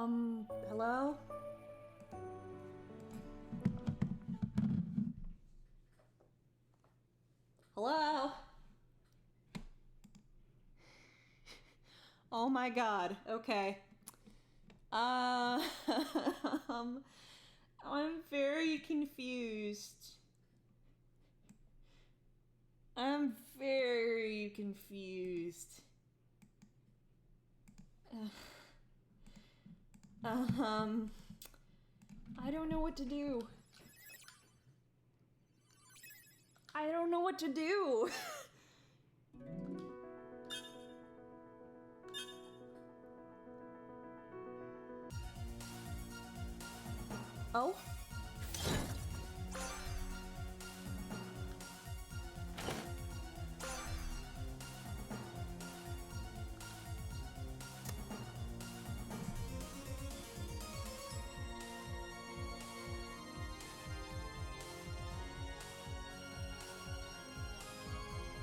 Hello? Hello? Oh my god, okay. I'm very confused. I'm very confused. I don't know what to do. I don't know what to do. Oh?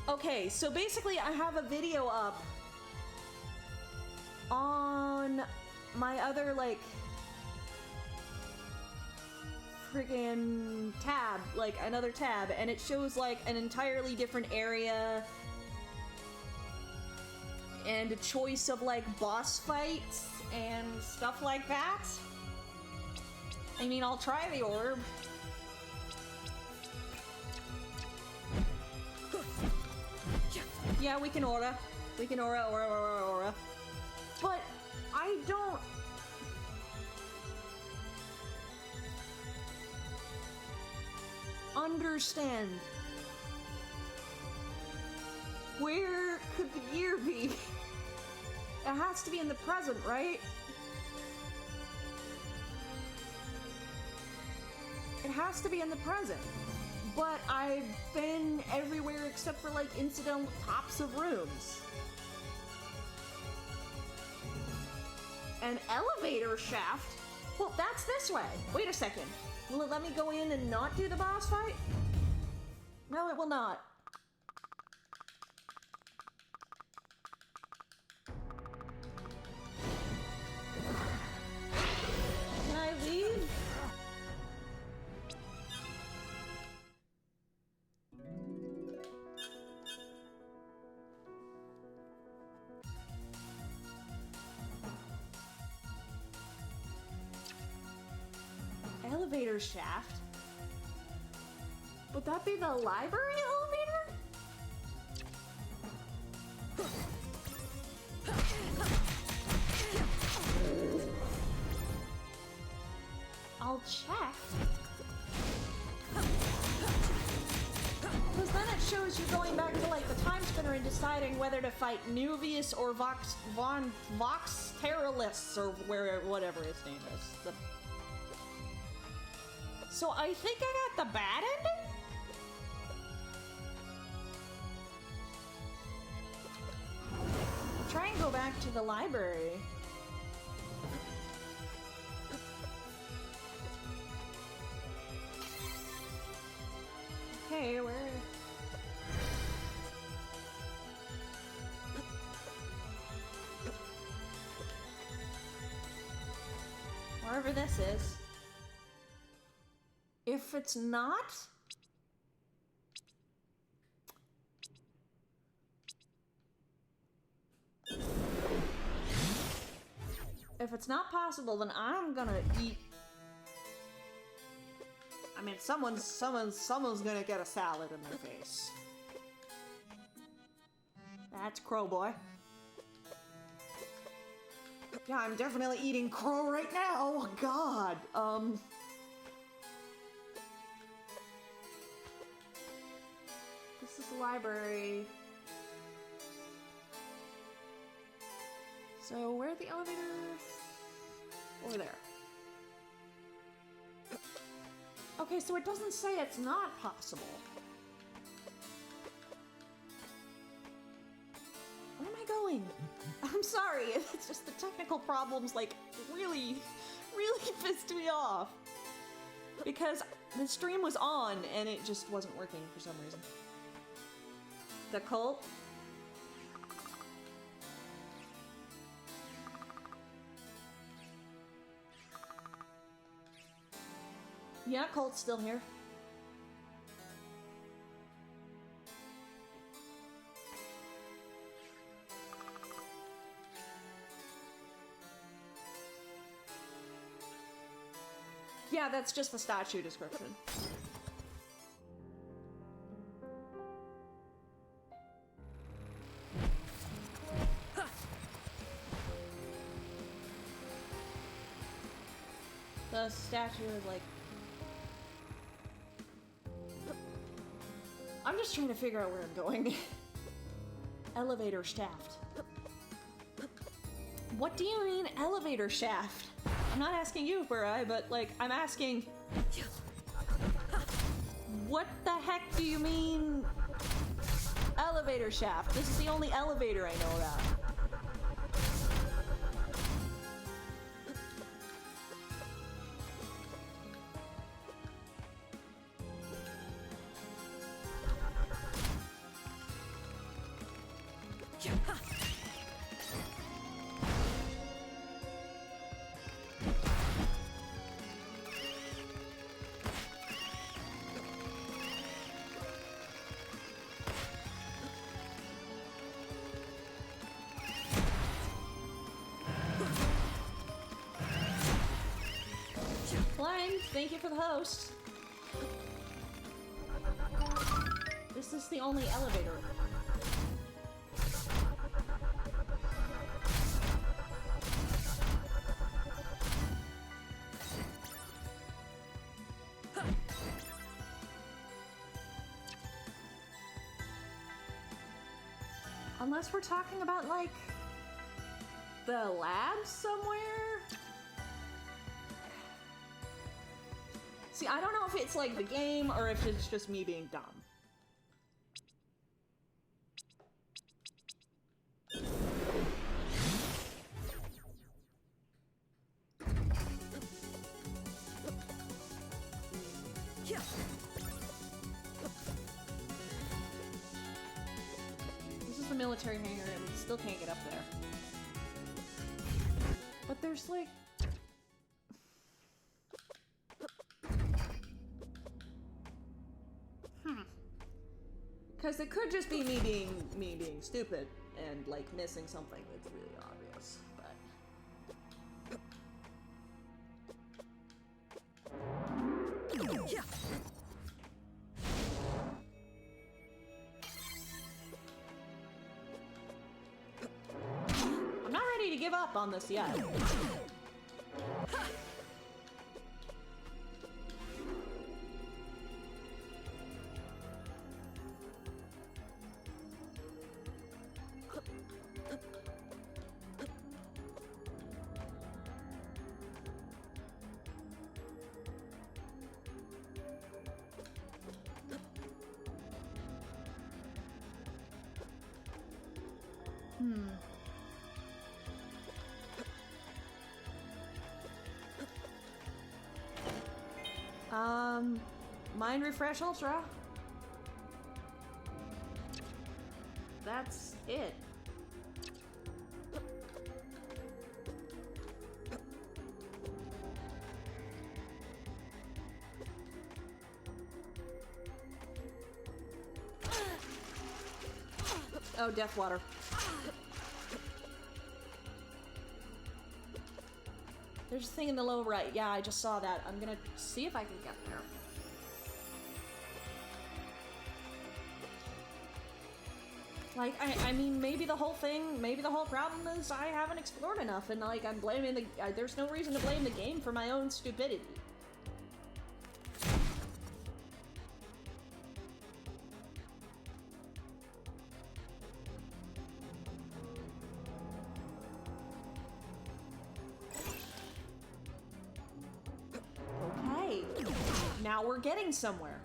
Okay, so basically I have a video up on my other, like, friggin' tab, like another tab, and it shows like an entirely different area and a choice of like boss fights and stuff like that. I mean, I'll try the orb. Yeah, we can aura. We can aura. But I don't... understand. Where could the year be? It has to be in the present, right? It has to be in the present. But I've been everywhere except for like incidental tops of rooms. An elevator shaft? Well, that's this way. Wait a second. Will it let me go in and not do the boss fight? No, it will not. Can I leave? Elevator shaft? Would that be the library elevator? I'll check. Because then it shows you going back to like the Timespinner and deciding whether to fight Nuvius or Vox Terralis or whatever his name is. So I think I got the bad ending? Try and go back to the library. Okay, where... wherever this is. If it's not... if it's not possible, then I'm gonna eat... I mean, someone's gonna get a salad in their face. That's Crow Boy. Yeah, I'm definitely eating crow right now. Oh, God. This is the library. So, where are the elevators? Over there. Okay, so it doesn't say it's not possible. Where am I going? I'm sorry, it's just the technical problems, like, really pissed me off. Because the stream was on, and it just wasn't working for some reason. The cult? Yeah, Colt's still here. Yeah, that's just the statue description. The statue is like... I'm just trying to figure out where I'm going. Elevator shaft. What do you mean elevator shaft? I'm not asking you, Burai, but like, I'm asking... What the heck do you mean elevator shaft? This is the only elevator I know about. Thank you for the host. This is the only elevator. Unless we're talking about, like, the lab somewhere? See, I don't know if it's like the game or if it's just me being dumb. This is the military hangar and we still can't get up there. But there's like... Because it could just be me being stupid and like missing something that's really obvious, but... I'm not ready to give up on this yet. Mind Refresh Ultra. That's it. Oh, Death Water. There's a thing in the lower right. Yeah, I just saw that. I'm gonna see if I can get there. Like, I mean, maybe the whole problem is I haven't explored enough, and like, I'm blaming the, there's no reason to blame the game for my own stupidity. Okay, now we're getting somewhere.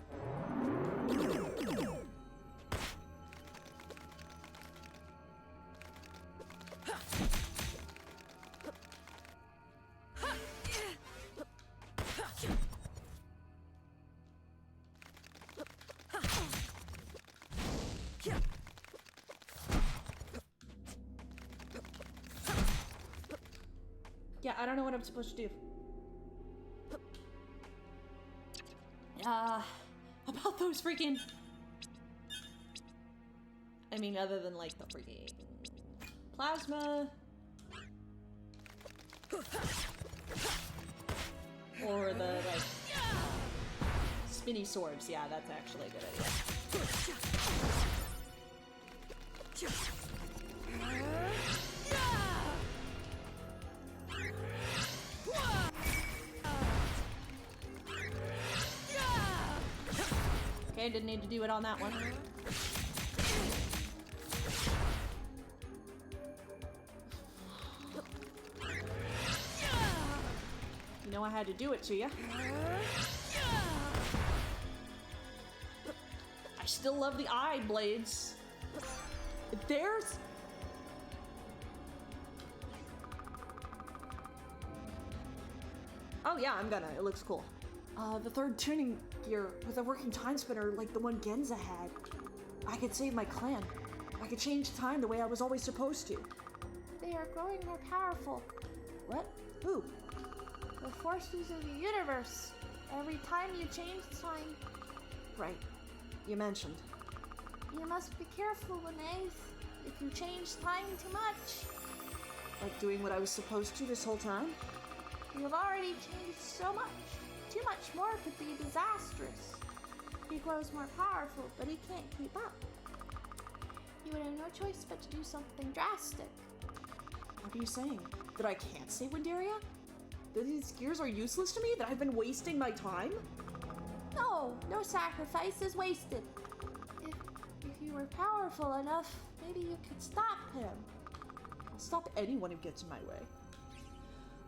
Yeah, I don't know what I'm supposed to do. About those freaking... I mean, other than, like, the freaking... plasma... or the, like... spinny swords. Yeah, that's actually a good idea. Okay, didn't need to do it on that one. You know I had to do it to you. I still love the eye blades. There's... oh yeah, I'm gonna. It looks cool. The third tuning gear with a working time spinner like the one Genza had. I could save my clan. I could change time the way I was always supposed to. They are growing more powerful. What? Who? The forces of the universe. Every time you change time. Right. You mentioned. You must be careful, Linnaeus. If you change time too much. Like doing what I was supposed to this whole time? You have already changed so much. Too much more could be disastrous. He grows more powerful, but he can't keep up. You would have no choice but to do something drastic. What are you saying? That I can't save Windaria? That these gears are useless to me? That I've been wasting my time? No, no sacrifice is wasted. If you were powerful enough, maybe you could stop him. I'll stop anyone who gets in my way.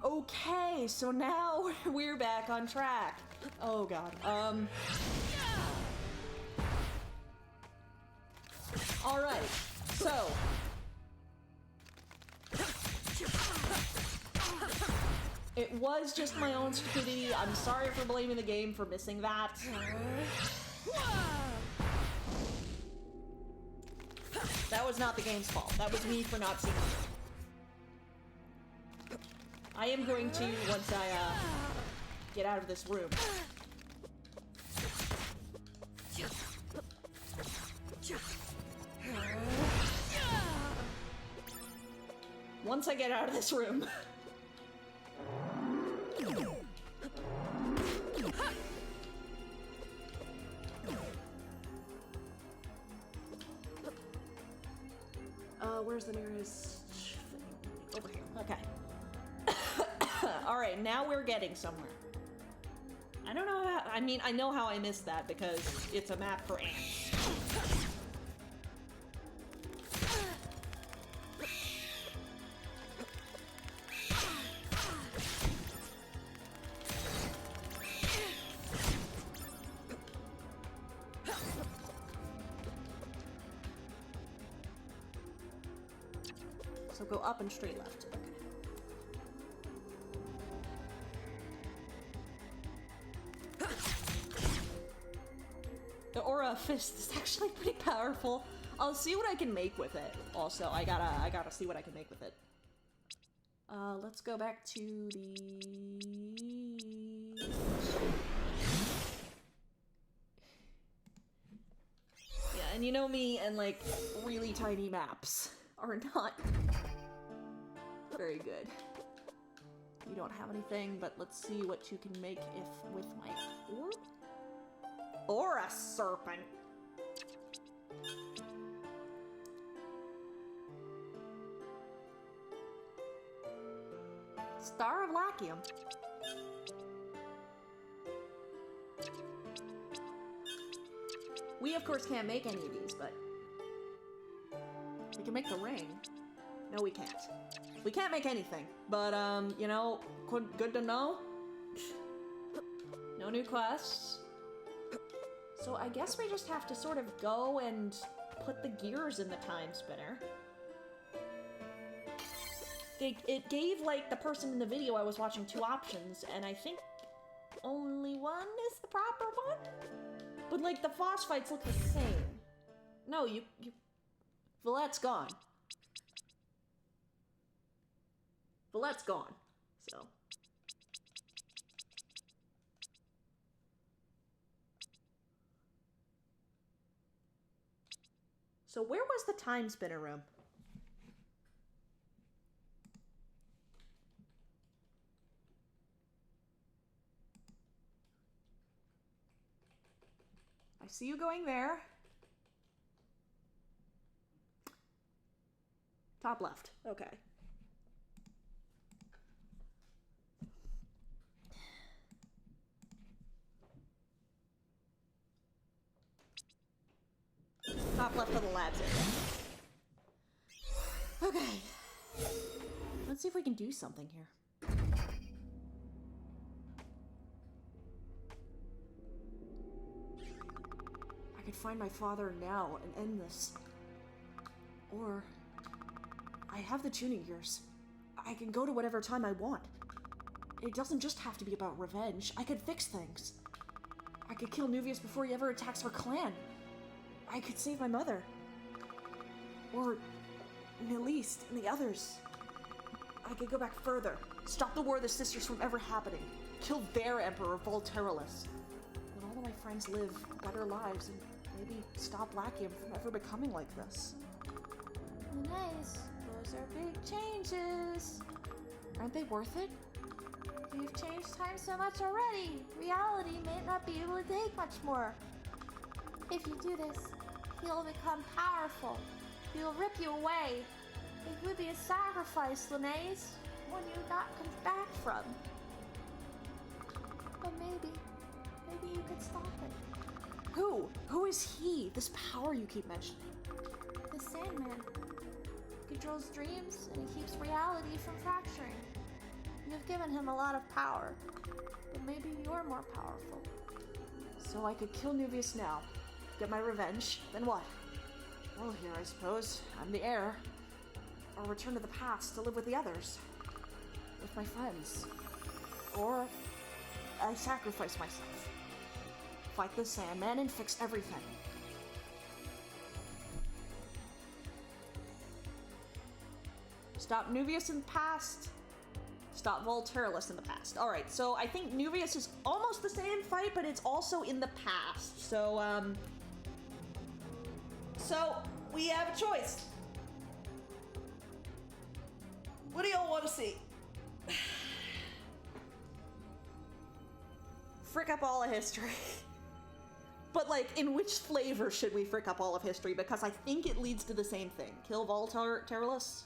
Okay, so now we're back on track. Oh god. Alright, so. It was just my own stupidity. I'm sorry for blaming the game for missing that. That was not the game's fault. That was me for not seeing it. I am going to, once I, get out of this room. Once I get out of this room. Where's the nearest thing? Over here. Okay. Alright, now we're getting somewhere. I don't know how, I mean, I know how I missed that because it's a map for ants. So go up and straight left. Okay. The aura of fist is actually pretty powerful. I'll see what I can make with it. Also, I gotta see what I can make with it. Let's go back to the... Yeah, and you know me and like really tiny maps are not very good. You don't have anything, but let's see what you can make if with my orb? Or a serpent. Star of Lachium. We of course can't make any of these, but we can make the ring. No, we can't. We can't make anything, but you know, good to know. No new quests. So I guess we just have to sort of go and put the gears in the time spinner. It gave, like, the person in the video I was watching 2 options, and I think only one is the proper one? But, like, the boss fights look the same. No, Villette's gone. Villette's gone, so... So where was the Timespinner room? I see you going there. Top left. Okay. Top left of the labs area. Okay. Let's see if we can do something here. I could find my father now and end this. Or I have the tuning gears. I can go to whatever time I want. It doesn't just have to be about revenge. I could fix things. I could kill Nuvius before he ever attacks our clan. I could save my mother. Or Nilise and the others. I could go back further. Stop the War of the Sisters from ever happening. Kill their Emperor, Volterolus. Let all of my friends live better lives and maybe stop Lackium from ever becoming like this. Nice. Those are big changes. Aren't they worth it? You've changed time so much already. Reality may not be able to take much more. If you do this, he'll become powerful. He'll rip you away. It would be a sacrifice, Linnaeus, one you not come back from. But maybe you could stop it. Who? Who is he? This power you keep mentioning. The Sandman. He controls dreams and he keeps reality from fracturing. You've given him a lot of power, but maybe you're more powerful. So I could kill Nuvius now, get my revenge, then what? Well, here I suppose. I'm the heir. Or return to the past to live with the others. With my friends. Or I sacrifice myself. Fight the Sandman and fix everything. Stop Nuvius in the past. Stop Volterolus in the past. Alright, so I think Nuvius is almost the same fight, but it's also in the past. So we have a choice. What do y'all want to see? Frick up all of history. But, like, in which flavor should we frick up all of history? Because I think it leads to the same thing. Kill Volterolus.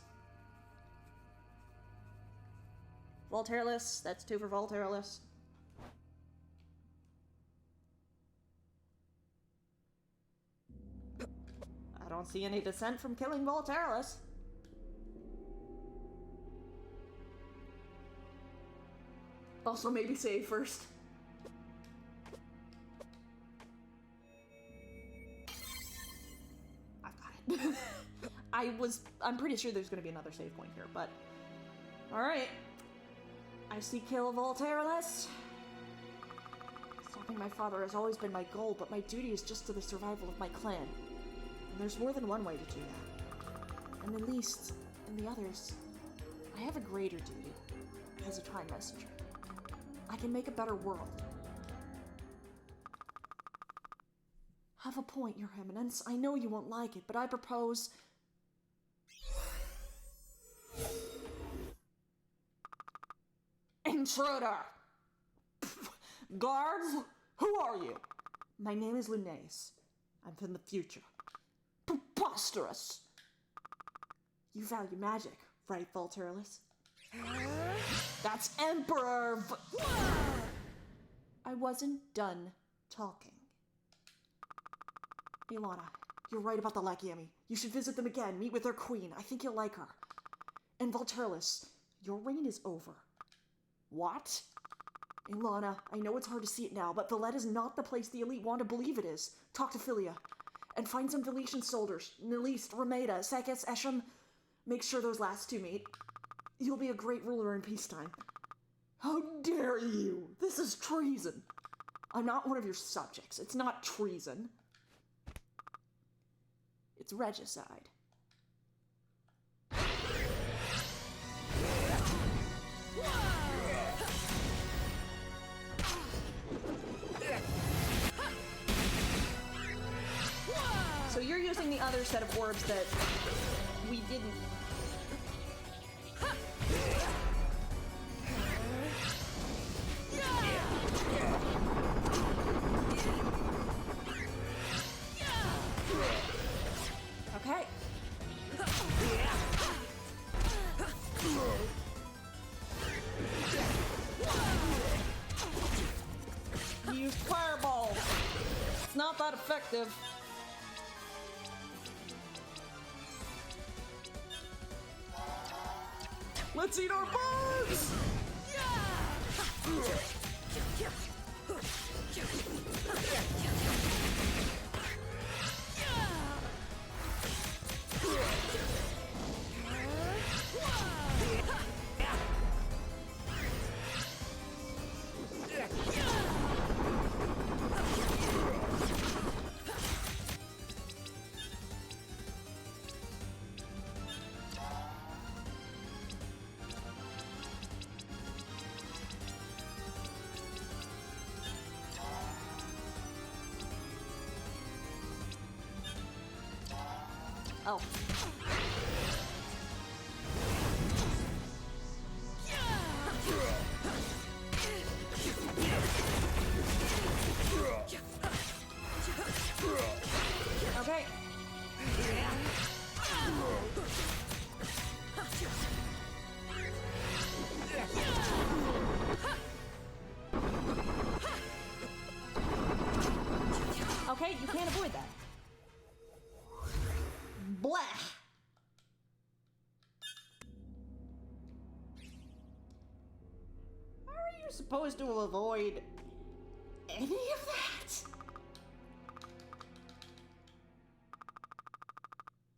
Volterolus. That's 2 for Volterolus. I don't see any dissent from killing Volterolus. Also, maybe save first. I've got it. I'm pretty sure there's gonna be another save point here, but... Alright. I see kill Volterolus. Stopping my father has always been my goal, but my duty is just to the survival of my clan. And there's more than one way to do that. And at least, in the others, I have a greater duty as a time messenger. I can make a better world. Have a point, Your Eminence. I know you won't like it, but I propose... Intruder! Guards, who are you? My name is Linnaeus. I'm from the future. Preposterous! You value magic, right, Volterolus? That's Emperor I wasn't done talking. Ilana, you're right about the Lakiemi. You should visit them again, meet with their queen. I think you'll like her. And Volterolus, your reign is over. What? Ilana, I know it's hard to see it now, but Valeta's not the place the elite want to believe it is. Talk to Philia. And find some Veletian soldiers. Nilise, Rameda, Sekis, Esham. Make sure those last 2 meet. You'll be a great ruler in peacetime. How dare you! This is treason! I'm not one of your subjects. It's not treason. It's regicide. So you're using the another set of orbs that we didn't. Okay. Use fireball. It's not that effective. Let's eat our bugs! Oh. Okay. Okay, you can't avoid that. Blah! How are you supposed to avoid any of that?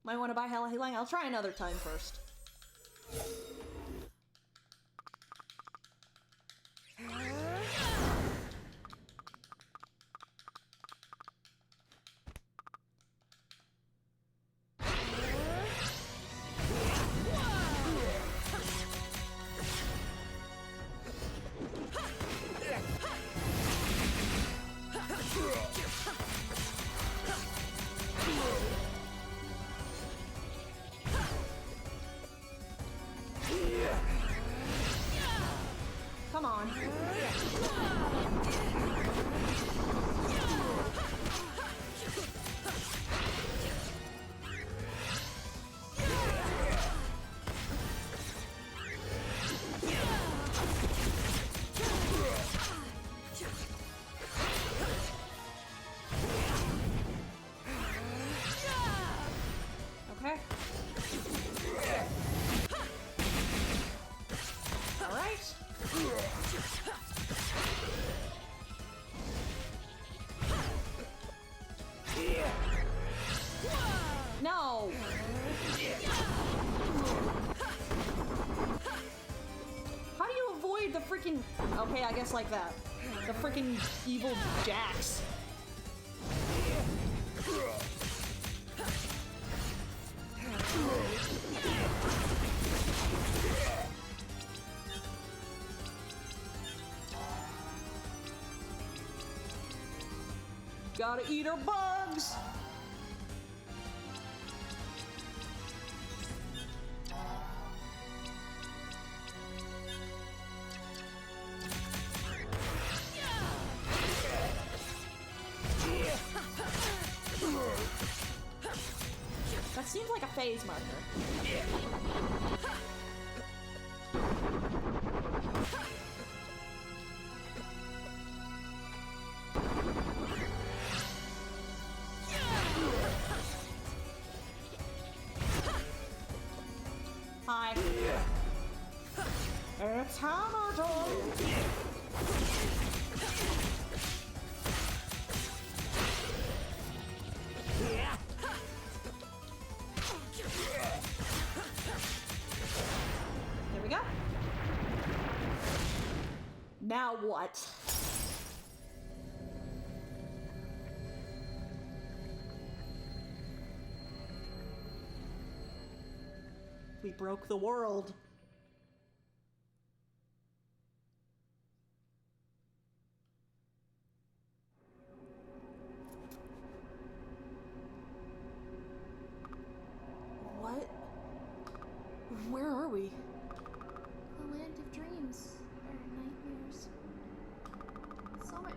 Might want to buy Hella Healing. I'll try another time first. Come on. Okay. All right. No. How do you avoid the freaking... Okay, I guess like that. The freaking evil jacks. Gotta eat our bugs! That seems like a phase marker. Hi. It's hammer time! There we go. Now what? We broke the world.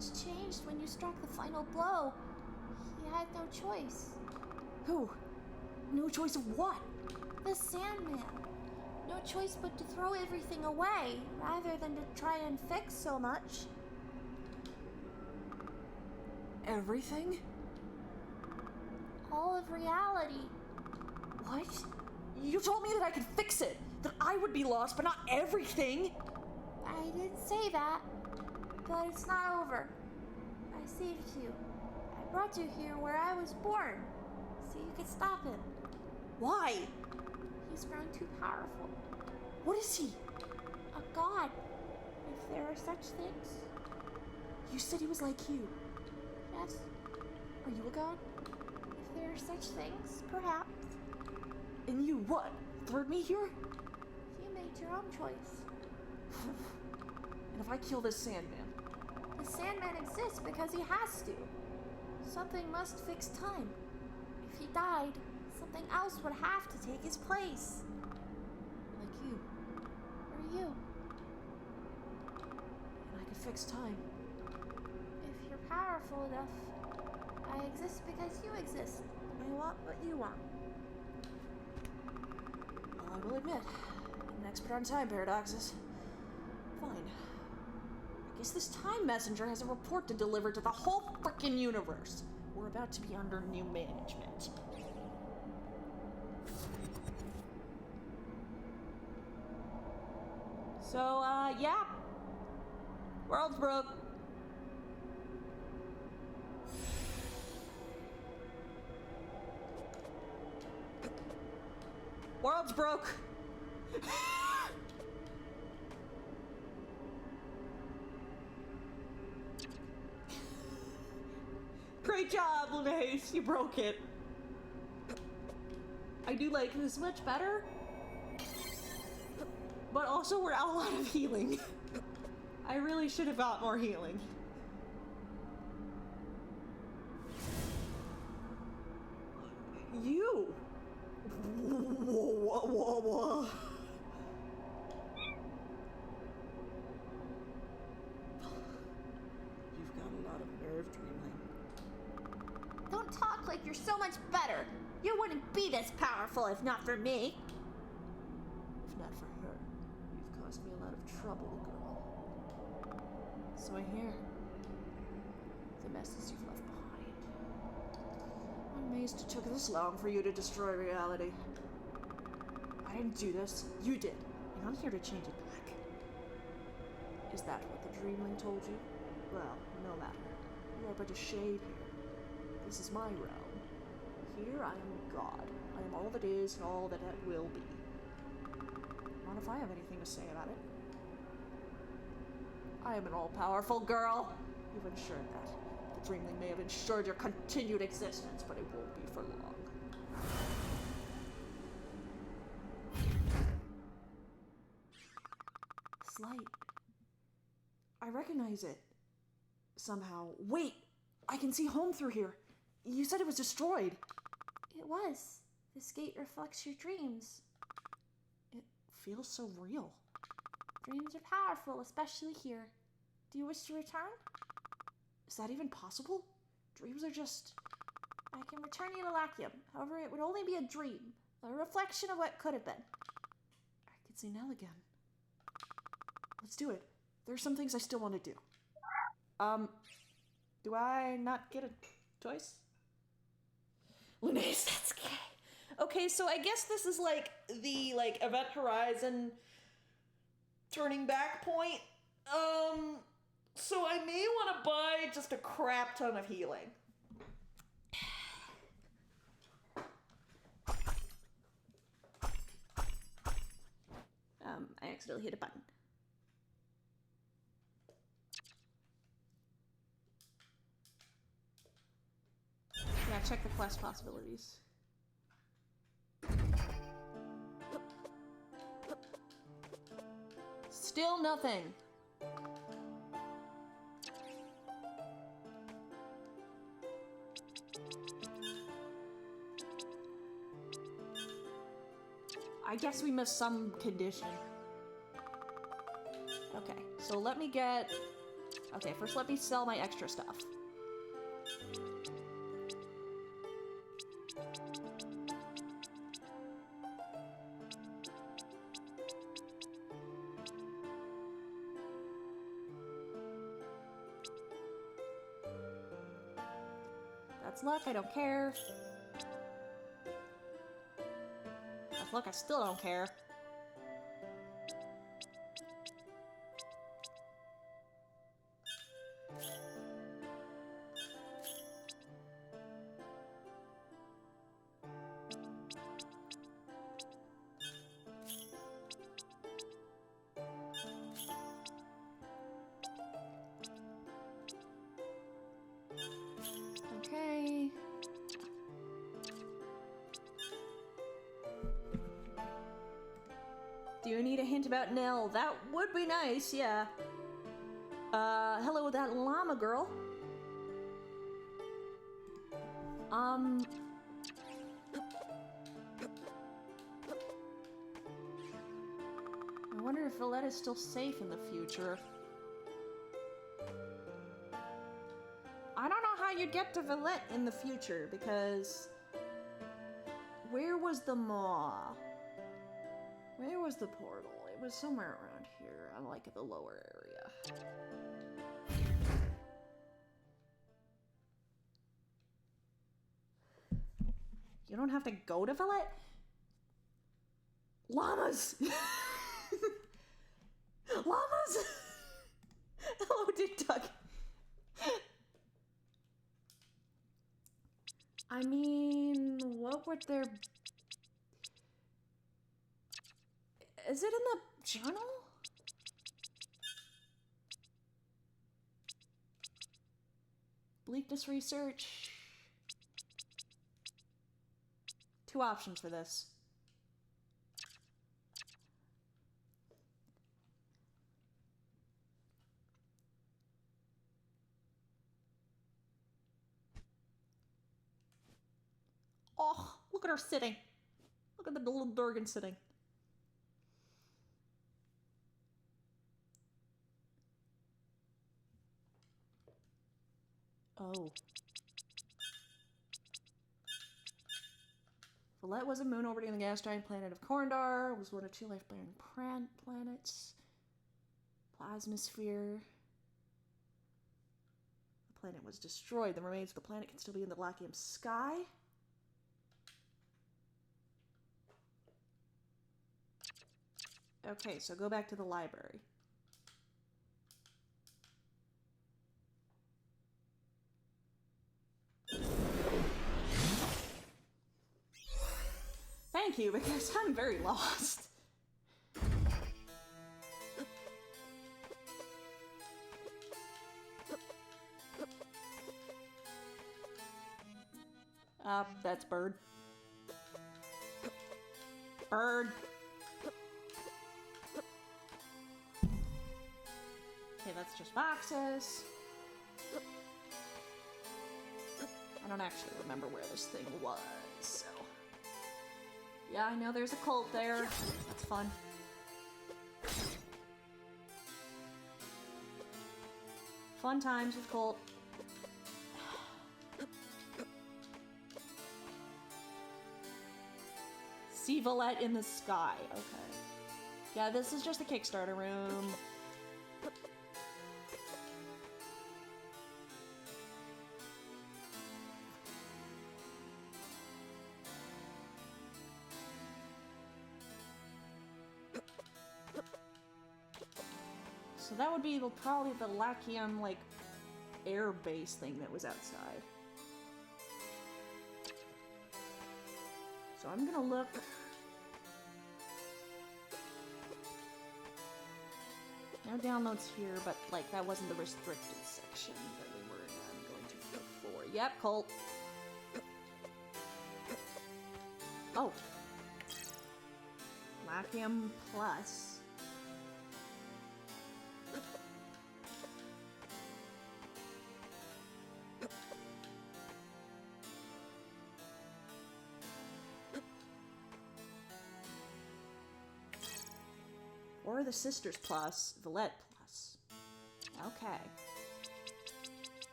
much changed when you struck the final blow. He had no choice. Who? No choice of what? The Sandman. No choice but to throw everything away, rather than to try and fix so much. Everything? All of reality. What? You told me that I could fix it, that I would be lost, but not everything. I didn't say that, but it's not over. I saved you. I brought you here where I was born, so you could stop him. Why? He's grown too powerful. What is he? A god, if there are such things. You said he was like you. Yes, Are you a god? if there are such things, perhaps. And you what? Threw me here? You made your own choice. And if I kill this Sandman? The Sandman exists because he has to. Something must fix time. If he died, something else would have to take his place. Like you. Or you. And I could fix time. If you're powerful enough, I exist because you exist. I want what you want. Well, I will admit, I'm an expert on time paradoxes. Fine. I guess this time messenger has a report to deliver to the whole frickin' universe. We're about to be under new management. So, yeah. World's broke. World's broke. Great job, Lunace. You broke it. I do like this much better. But also, we're all out of healing. I really should have got more healing. You! Whoa. You've got a lot of nerve, Dreamling. Don't talk like you're so much better. You wouldn't be this powerful if not for me. If not for her, you've caused me a lot of trouble, girl. So I hear the messes you've left behind. I'm amazed it took this long for you to destroy reality. I didn't do this. You did. And I'm here to change it back. Is that what the Dreamling told you? Well, no matter. You are but a shade here. This is my realm. Here I am God. I am all that is and all that it will be. Not if I have anything to say about it. I am an all-powerful girl. You've ensured that. The Dreamling may have ensured your continued existence, but it won't be for long. This light. I recognize it. Somehow. Wait! I can see home through here. You said it was destroyed. It was. This gate reflects your dreams. It feels so real. Dreams are powerful, especially here. Do you wish to return? Is that even possible? Dreams are just... I can return you to Lachium. However, it would only be a dream. A reflection of what could have been. I could see Nell again. Let's do it. There are some things I still want to do. Do I not get a choice? Lunace, that's gay. Okay, so I guess this is like the Event Horizon turning back point. So I may want to buy just a crap ton of healing. I accidentally hit a button. Yeah, check the quest possibilities. Still nothing. I guess we missed some condition. Okay, so let me get Okay, first let me sell my extra stuff. That's luck, I don't care. That's luck, I still don't care. Okay. Do you need a hint about Nell? That would be nice, yeah. Hello, that llama girl. I wonder if Valette is still safe in the future. I don't know how you'd get to Valette in the future, because... Where was the maw? Where was the portal? It was somewhere around here, on like the lower area. You don't have to go to Valette? Llamas! Llamas! Hello, Dick Duck. I mean, what would there... Is it in the journal? Bleakness research. 2 options for this. Oh, look at her sitting. Look at the little Durgan sitting. Oh. Valette was a moon orbiting the gas giant planet of Korndar. It was one of 2 life-bearing planets. Plasmasphere. The planet was destroyed. The remains of the planet can still be in the Lachium sky. Okay, so go back to the library. Thank you, because I'm very lost. That's Bird. Bird. Okay, that's just boxes. I don't actually remember where this thing was, so... Yeah, I know there's a cult there. That's fun. Fun times with cult. See Valette in the sky. Okay. Yeah, this is just a Kickstarter room. So that would be probably the Lachium, like, air base thing that was outside. So I'm gonna look. No downloads here, but, like, that wasn't the restricted section that we were going to look for. Yep, Colt. Oh. Lachium Plus. Or the Sisters Plus, Valette Plus. Okay.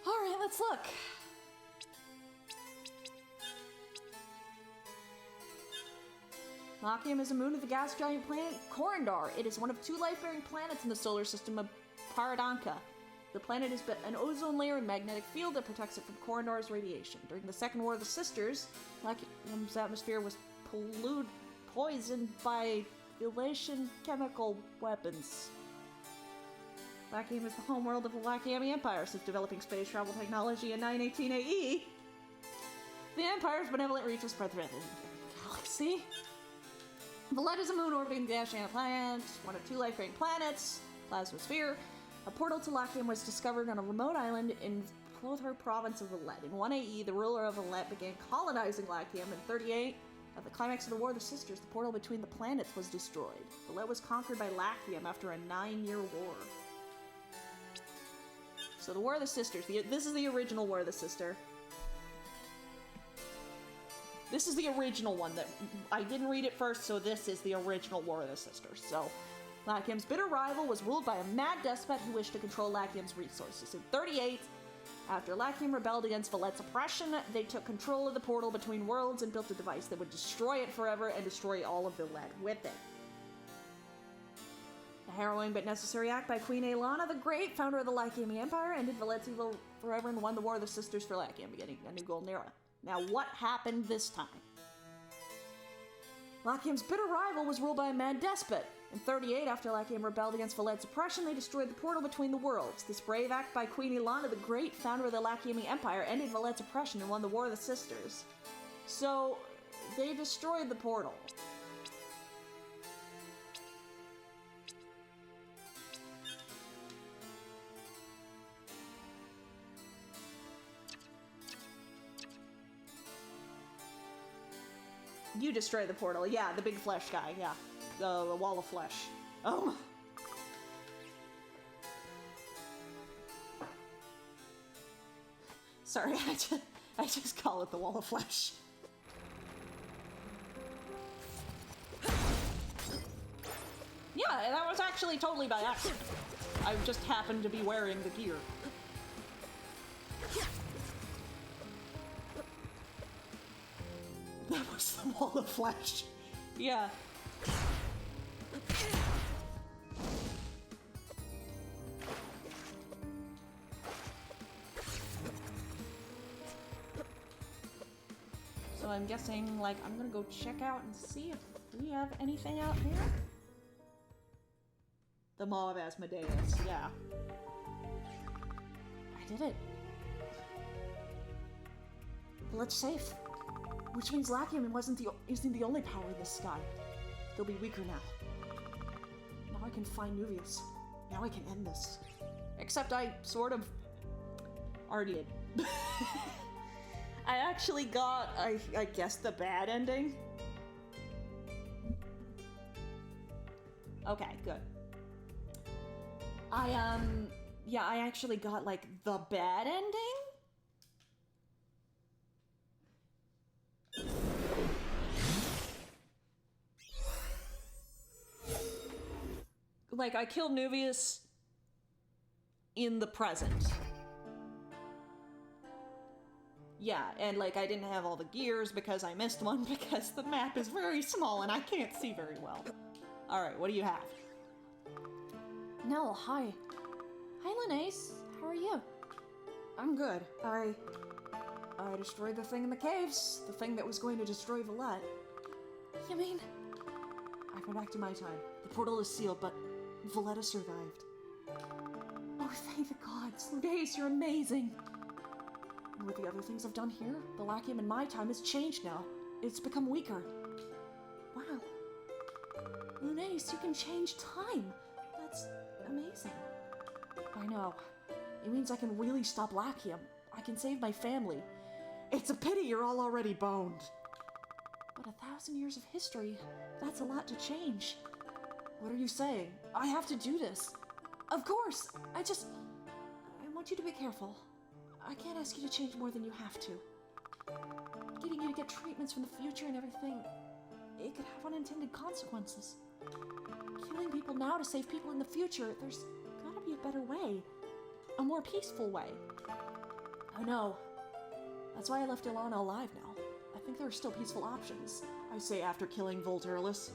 Alright, let's look. Lakium is a moon of the gas giant planet Corindar. It is one of 2 life-bearing planets in the solar system of Paradanka. The planet has an ozone layer and magnetic field that protects it from Corindar's radiation. During the Second War of the Sisters, Lakium's atmosphere was poisoned by elation chemical weapons. Lakium is the homeworld of the Lakiami Empire since developing space travel technology in 918 AE. The Empire's benevolent reach was spread throughout the galaxy. Valette is a moon orbiting the gas giant planet, one of 2 life-bearing planets, plasma sphere. A portal to Lakium was discovered on a remote island in Clothar province of Valette. In 1 AE, the ruler of Valette began colonizing Lakium. In 38, at the climax of the War of the Sisters, the portal between the planets was destroyed. Valette was conquered by Lakium after a 9-year war. So the War of the Sisters, this is the original War of the Sister. This is the original one that I didn't read it first, so this is the original War of the Sisters. So Lakium's bitter rival was ruled by a mad despot who wished to control Lakium's resources. In 38, after Lakium rebelled against Valette's oppression, they took control of the portal between worlds and built a device that would destroy it forever and destroy all of Valette with it. A harrowing but necessary act by Queen Aelana the Great, founder of the Lakiami Empire, ended Valette's evil forever and won the War of the Sisters for Lakium, beginning a new golden era. Now, what happened this time? Lakium's bitter rival was ruled by a mad despot. In 38, after Lakium rebelled against Valette's oppression, they destroyed the portal between the worlds. This brave act by Queen Aelana the Great, founder of the Lakiami Empire, ended Valette's oppression and won the War of the Sisters. So, they destroyed the portal. You destroy the portal. Yeah, the big flesh guy. Yeah. The wall of flesh. Oh. Sorry, I just call it the wall of flesh. Yeah, that was actually totally by accident. I just happened to be wearing the gear. That was the wall of flesh. Yeah. So I'm guessing, like, I'm gonna go check out and see if we have anything out here. The Maw of Asmodeus, yeah. I did it. Well, it's safe. Which means Lakium isn't the only power in the sky. They'll be weaker now. Now I can find Nuvius. Now I can end this. Except I sort of already did. I actually got, I guess, the bad ending. Okay, good. Yeah, I actually got, like, the bad ending? Like, I killed Nuvius in the present. Yeah, and like I didn't have all the gears because I missed one because the map is very small and I can't see very well. Alright, what do you have? Nell, hi. Hi, Linnaeus. How are you? I'm good. I destroyed the thing in the caves. The thing that was going to destroy Valette. You mean? I went back to my time. The portal is sealed, but Valette survived. Oh, thank the gods. Linnaeus, you're amazing. And with the other things I've done here, the Lakium in my time has changed now. It's become weaker. Wow. Linnaeus, you can change time. That's amazing. I know. It means I can really stop Lakium. I can save my family. It's a pity you're all already boned. But 1,000 years of history, that's a lot to change. What are you saying? I have to do this. Of course! I want you to be careful. I can't ask you to change more than you have to. Getting you to get treatments from the future and everything, it could have unintended consequences. Killing people now to save people in the future, there's gotta be a better way. A more peaceful way. I know. That's why I left Ilana alive now. I think there are still peaceful options. I say after killing Volturlus.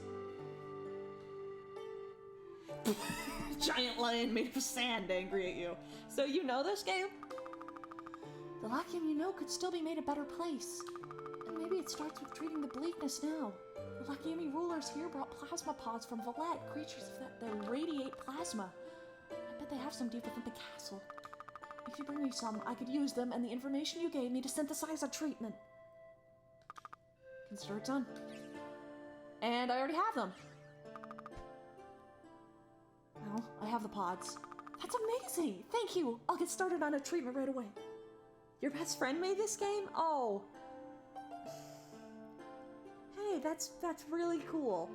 Giant lion made of sand angry at you. So you know this game? The Lachiem you know could still be made a better place. And maybe it starts with treating the bleakness now. The Lachiemi rulers here brought plasma pods from Valette, creatures that radiate plasma. I bet they have some deep within the castle. If you bring me some, I could use them and the information you gave me to synthesize a treatment. Consider it done. And I already have them. Well, I have the pods. That's amazing! Thank you! I'll get started on a treatment right away. Your best friend made this game? Oh. Hey, that's really cool.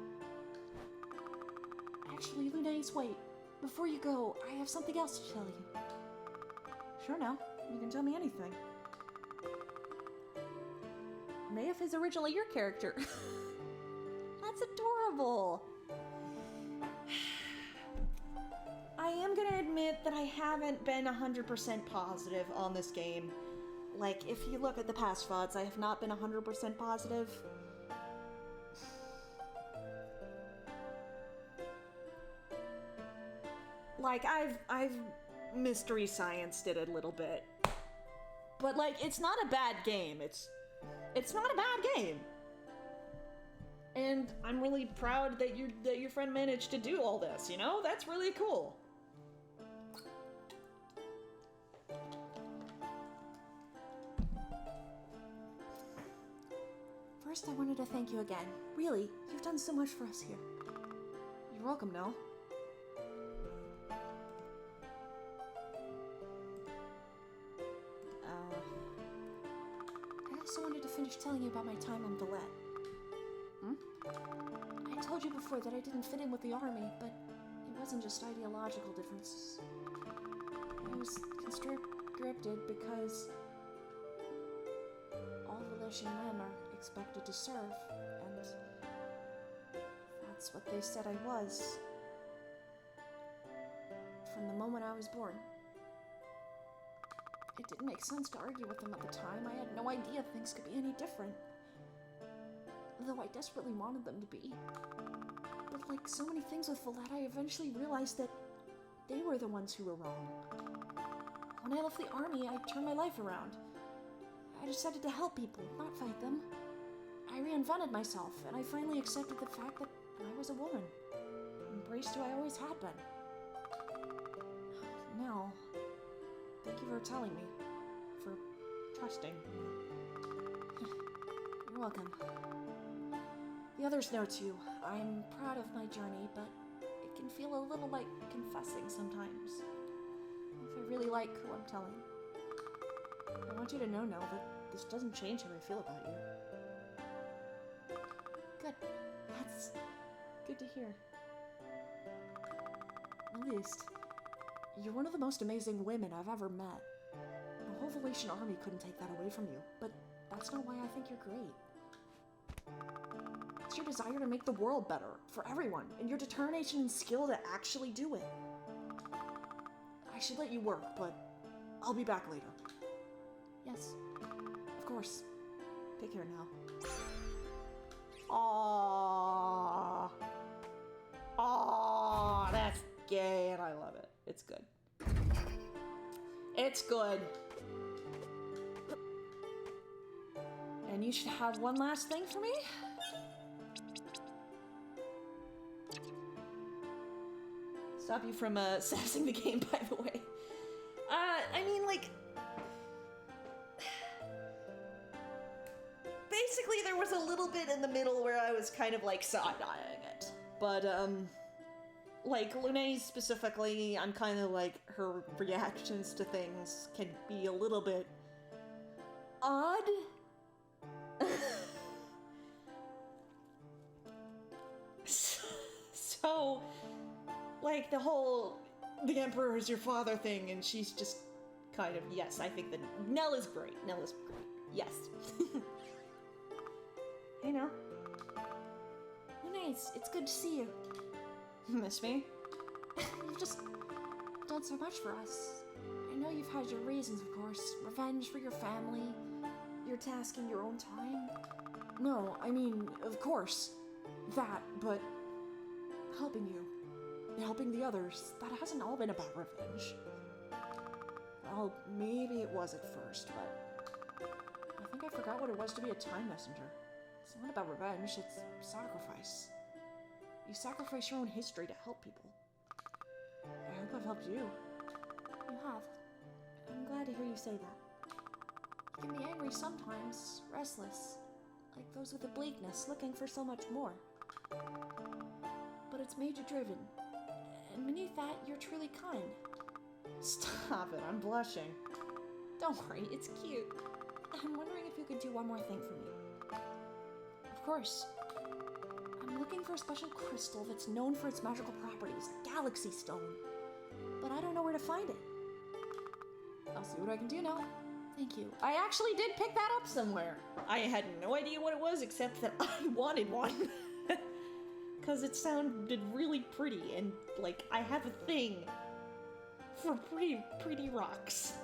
Actually, Lunais, wait. Before you go, I have something else to tell you. Sure now. You can tell me anything. Maeve is originally your character. That's adorable. I am gonna admit that I haven't been 100% positive on this game. Like, if you look at the past VODs, I have not been 100% positive. Like, I've mystery scienced it a little bit. But, like, it's not a bad game. It's not a bad game. And I'm really proud that your friend managed to do all this, you know? That's really cool. First, I wanted to thank you again. Really, you've done so much for us here. You're welcome, Nell. I also wanted to finish telling you about my time on Valette. I told you before that I didn't fit in with the army, but it wasn't just ideological differences. I was conscripted because all Valetian men are expected to serve, and that's what they said I was. From the moment I was born. It didn't make sense to argue with them at the time. I had no idea things could be any different. Though I desperately wanted them to be. But like so many things with Valette, I eventually realized that they were the ones who were wrong. When I left the army, I turned my life around. I decided to help people, not fight them. I reinvented myself, and I finally accepted the fact that I was a woman. Embraced who I always had been. Now, thank you for telling me. For trusting me. You're welcome. The others know too. I'm proud of my journey, but it can feel a little like confessing sometimes. If I really like who I'm telling. I want you to know now that this doesn't change how I feel about you. Good. That's good to hear. At least, you're one of the most amazing women I've ever met. The whole Valetian army couldn't take that away from you, but that's not why I think you're great. It's your desire to make the world better, for everyone, and your determination and skill to actually do it. I should let you work, but I'll be back later. Yes, of course. Take care now. Aww. Aww, that's gay, and I love it. It's good. It's good. And you should have one last thing for me? Stop you from sassing the game, by the way. I mean, like... Basically, there was a little bit in the middle where I was kind of, like, side-eyeing it. But, like, Lunais specifically, I'm kind of like, her reactions to things can be a little bit odd. So, like, the Emperor is your father thing, and she's just kind of, yes, I think that Nell is great. Nell is great. Yes. Hey, Nell. Lunais, it's good to see you. Miss me? You've just done so much for us. And know you've had your reasons, of course. Revenge for your family, your task in your own time. No, I mean, of course. That, but helping you, and helping the others, that hasn't all been about revenge. Well, maybe it was at first, but I think I forgot what it was to be a time messenger. It's not about revenge, it's sacrifice. You sacrifice your own history to help people. I hope I've helped you. You have. I'm glad to hear you say that. You can be angry sometimes, restless, like those with obliqueness, looking for so much more. But it's made you driven, and beneath that, you're truly kind. Stop it, I'm blushing. Don't worry, it's cute. I'm wondering if you could do one more thing for me. Of course. I'm looking for a special crystal that's known for its magical properties, a galaxy stone. But I don't know where to find it. I'll see what I can do now. Thank you. I actually did pick that up somewhere. I had no idea what it was except that I wanted one. Because it sounded really pretty and, like, I have a thing for pretty rocks.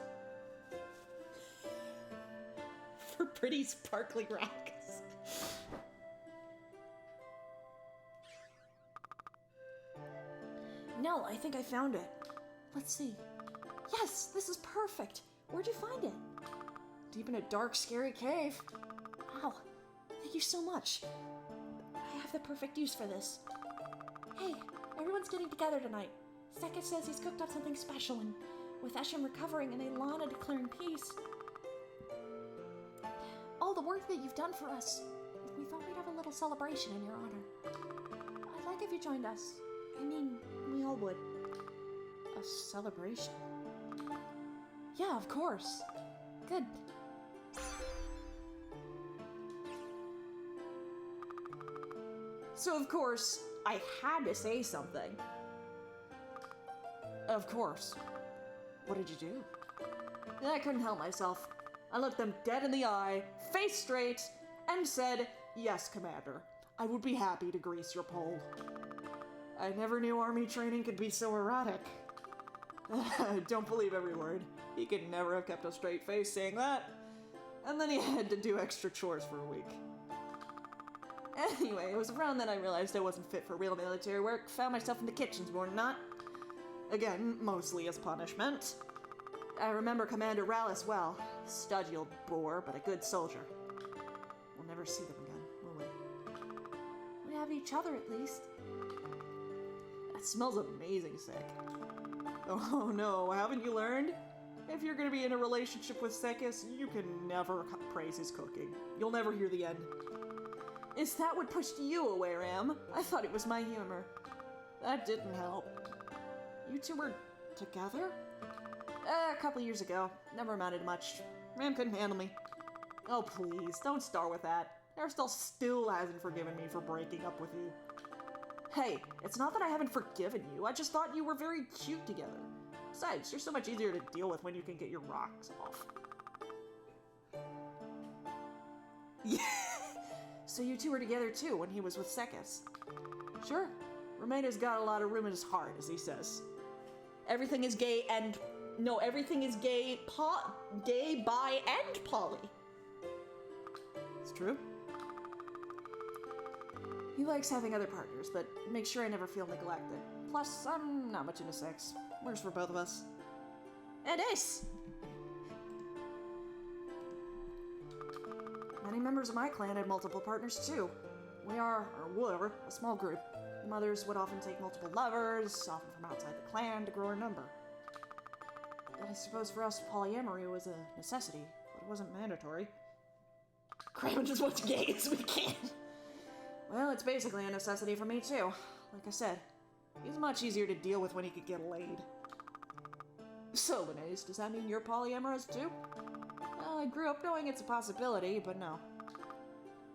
For pretty sparkly rocks. No, I think I found it. Let's see. Yes, this is perfect. Where'd you find it? Deep in a dark, scary cave. Wow, thank you so much. I have the perfect use for this. Hey, everyone's getting together tonight. Seka says he's cooked up something special, and with Eshem recovering and Ilana declaring peace, all the work that you've done for us, we thought we'd have a little celebration in your honor. I'd like if you joined us. I mean, we all would. A celebration? Yeah, of course. Good. So of course, I had to say something. Of course. What did you do? I couldn't help myself. I looked them dead in the eye, face straight, and said, "Yes, Commander. I would be happy to grease your pole." I never knew army training could be so erratic. Don't believe every word. He could never have kept a straight face saying that. And then he had to do extra chores for a week. Anyway, it was around then I realized I wasn't fit for real military work, found myself in the kitchens more than not. Again, mostly as punishment. I remember Commander Rallis well. Stodgy old bore, but a good soldier. We'll never see them again, will we? We have each other at least. That smells amazing sick. Oh no, haven't you learned? If you're gonna be in a relationship with Sekis, you can never praise his cooking. You'll never hear the end. Is that what pushed you away, Ram? I thought it was my humor. That didn't help. You two were together? A couple years ago. Never amounted to much. Ram couldn't handle me. Oh please, don't start with that. Aristotle still hasn't forgiven me for breaking up with you. Hey, it's not that I haven't forgiven you, I just thought you were very cute together. Besides, you're so much easier to deal with when you can get your rocks off. Yeah. So you two were together too when he was with Sekis? Sure. Romeda's got a lot of room in his heart, as he says. Everything is gay and... No, everything is gay, gay, bi, and poly. It's true. He likes having other partners, but makes sure I never feel neglected. Plus, I'm not much into sex. Works for both of us. And Ace! Many members of my clan had multiple partners too. We are, or were, a small group. The mothers would often take multiple lovers, often from outside the clan, to grow our number. I suppose for us, polyamory was a necessity, but it wasn't mandatory. Cramming as much gay as we can! Well, it's basically a necessity for me too. Like I said, he's much easier to deal with when he could get laid. So, Linnaeus, does that mean you're polyamorous too? Well, I grew up knowing it's a possibility, but no.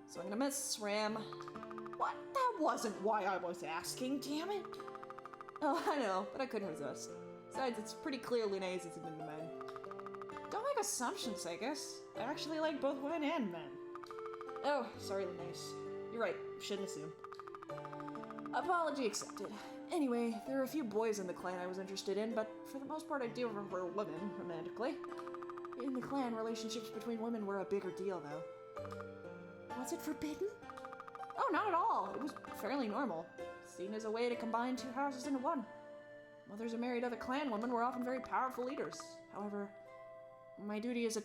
So I'm gonna miss Ram. What? That wasn't why I was asking, damn it! Oh, I know, but I couldn't resist. Besides, it's pretty clear Linnaeus isn't into men. Don't make assumptions, I guess. I actually like both women and men. Oh, sorry, Linnaeus. You're right, shouldn't assume. Apology accepted. Anyway, there are a few boys in the clan I was interested in, but for the most part I do prefer women, romantically. In the clan, relationships between women were a bigger deal, though. Was it forbidden? Oh, not at all. It was fairly normal, seen as a way to combine two houses into one. Mothers who married other clan women were often very powerful leaders. However, my duty as a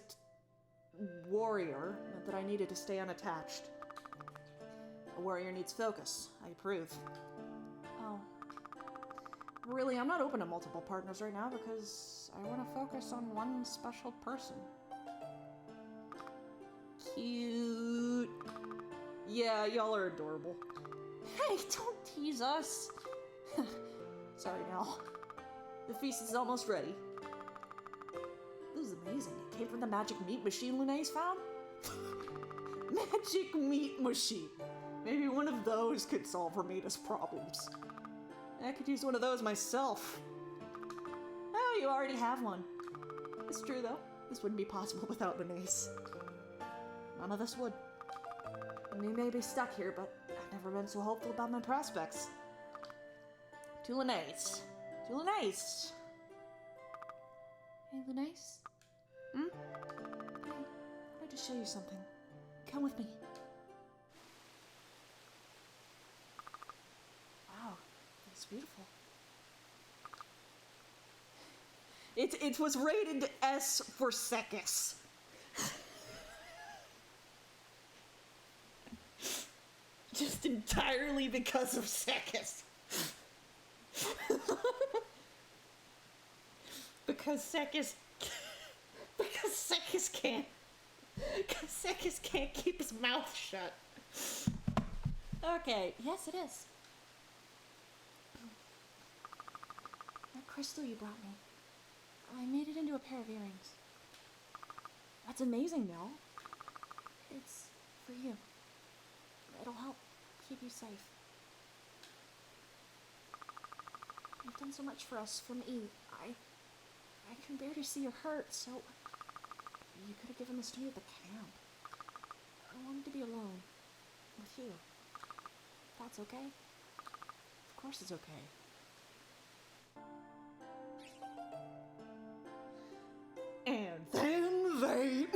warrior meant that I needed to stay unattached. A warrior needs focus. I approve. Oh. Really, I'm not open to multiple partners right now because I want to focus on one special person. Cute. Yeah, y'all are adorable. Hey, don't tease us. Sorry, Nell. The feast is almost ready. This is amazing. It came from the magic meat machine Lunae's found? Magic meat machine. Maybe one of those could solve Hermita's problems. I could use one of those myself. Oh, you already have one. It's true, though. This wouldn't be possible without Lunae's. None of us would. We may be stuck here, but I've never been so hopeful about my prospects. To Lunae's. To Lunae's. Hey, Lunae's? Hmm? Hey, I'd like to show you something. Come with me. Wow, that's beautiful. It was rated S for Sekis. Just entirely because of Sekis. Because Sekis can't keep his mouth shut. Okay, yes it is. That crystal you brought me, I made it into a pair of earrings. That's amazing, Nell. It's for you. It'll help keep you safe. You've done so much for us, for me. I can bear to see you hurt, so you could have given this to me at the camp. I wanted to be alone with you. That's okay? Of course it's okay. And then they...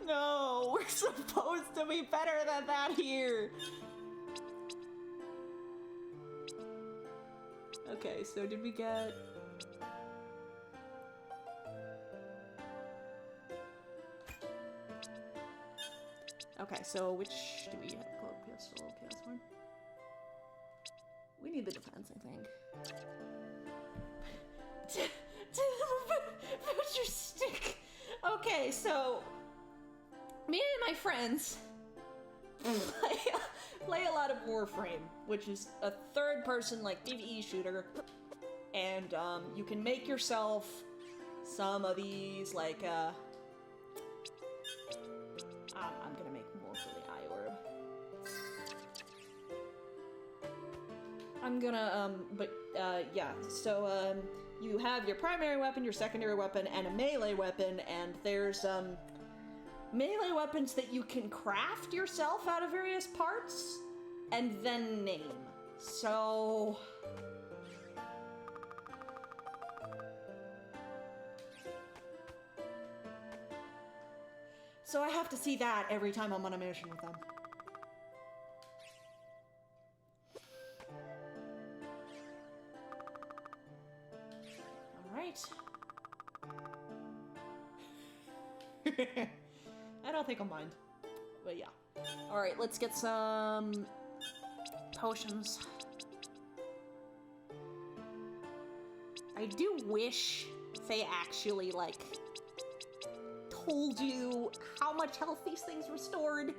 No, we're supposed to be better than that here. Okay, so did we get... Okay, so which do we have? Cloak, pistol, chaos horn? We need the defense, I think. Put your stick. Okay, so me and my friends play a lot of Warframe, which is a third-person like PvE shooter, and you can make yourself some of these like I'm gonna make more for the eye orb. I'm gonna yeah. So you have your primary weapon, your secondary weapon, and a melee weapon, and there's melee weapons that you can craft yourself out of various parts and then name. So I have to see that every time I'm on a mission with them. Alright. I don't think I'll mind. But yeah. Alright, let's get some potions. I do wish they actually, like, told you how much health these things restored.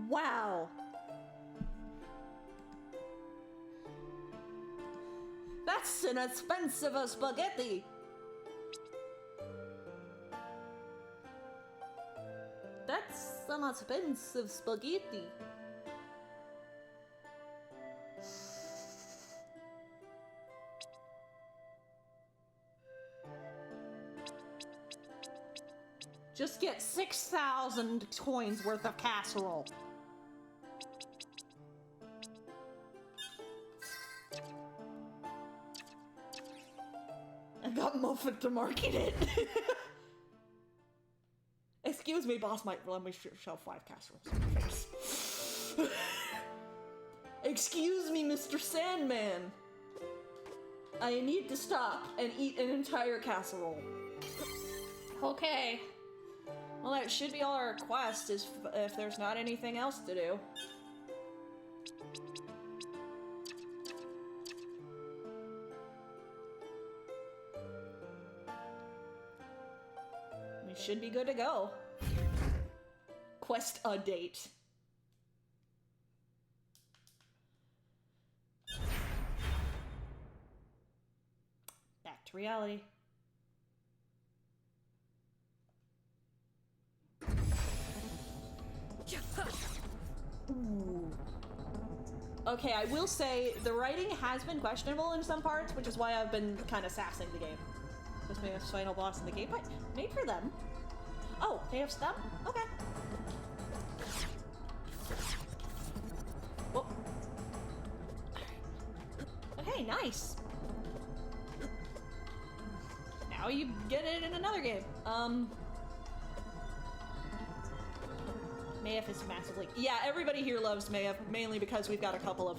Wow. That's an expensive spaghetti. some expensive spaghetti. Just get 6,000 coins worth of casserole. I got muffin to market it. Excuse me, boss. Let me shove 5 casseroles in your face. Excuse me, Mr. Sandman. I need to stop and eat an entire casserole. Okay. Well, that should be all our quest, if there's not anything else to do. We should be good to go. Quest a date. Back to reality. Ooh. Okay, I will say the writing has been questionable in some parts, which is why I've been kind of sassing the game. This may be a final boss in the game, but made for them. Oh, they have stuff? Okay. Whoa. Okay, nice. Now you get it in another game. Maef is massively... Yeah, everybody here loves Maef, mainly because we've got a couple of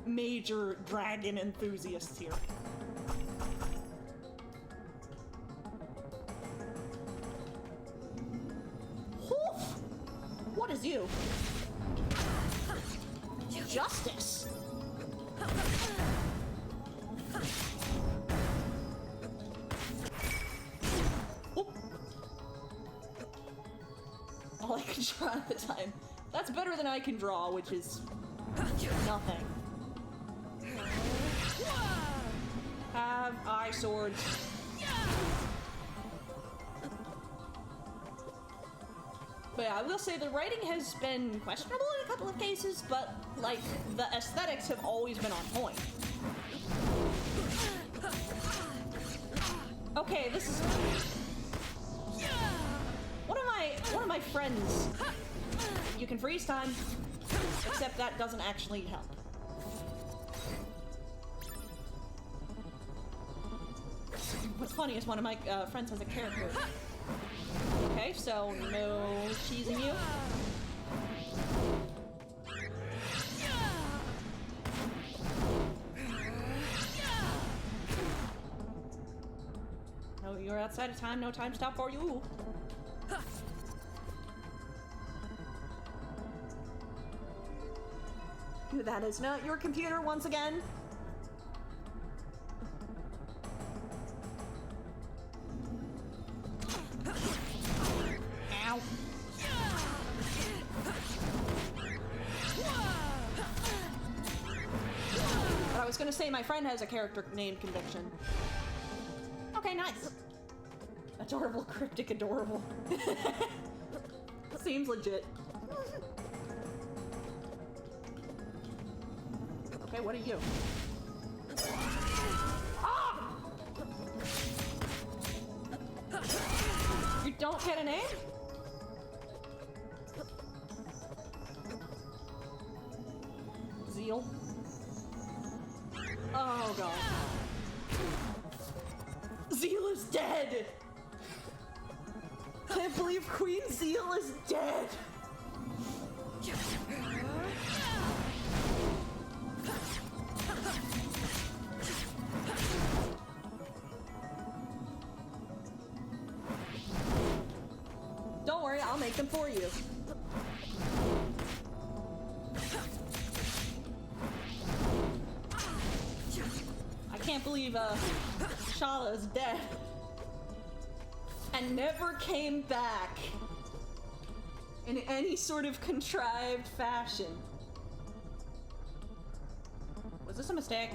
major dragon enthusiasts here. Whew. What is you? Justice! All I can draw at the time. That's better than I can draw, which is nothing. Have eye swords. But yeah, I will say the writing has been questionable in a couple of cases, but like the aesthetics have always been on point. Okay, this is one of my friends. You can freeze time, except that doesn't actually help. What's funny is one of my friends has a character. Okay, so no cheesing you. No, you're outside of time. No time stop for you. That is not your computer once again. Ow. But I was gonna say my friend has a character named Conviction. Okay, nice. Adorable, cryptic, adorable. Seems legit. Okay, what are you? Ah! You don't get a name? Zeal? Oh god. Zeal is dead! I can't believe Queen Zeal is dead! Don't worry, I'll make them for you. I can't believe Shala is dead and never came back in any sort of contrived fashion. Was this a mistake?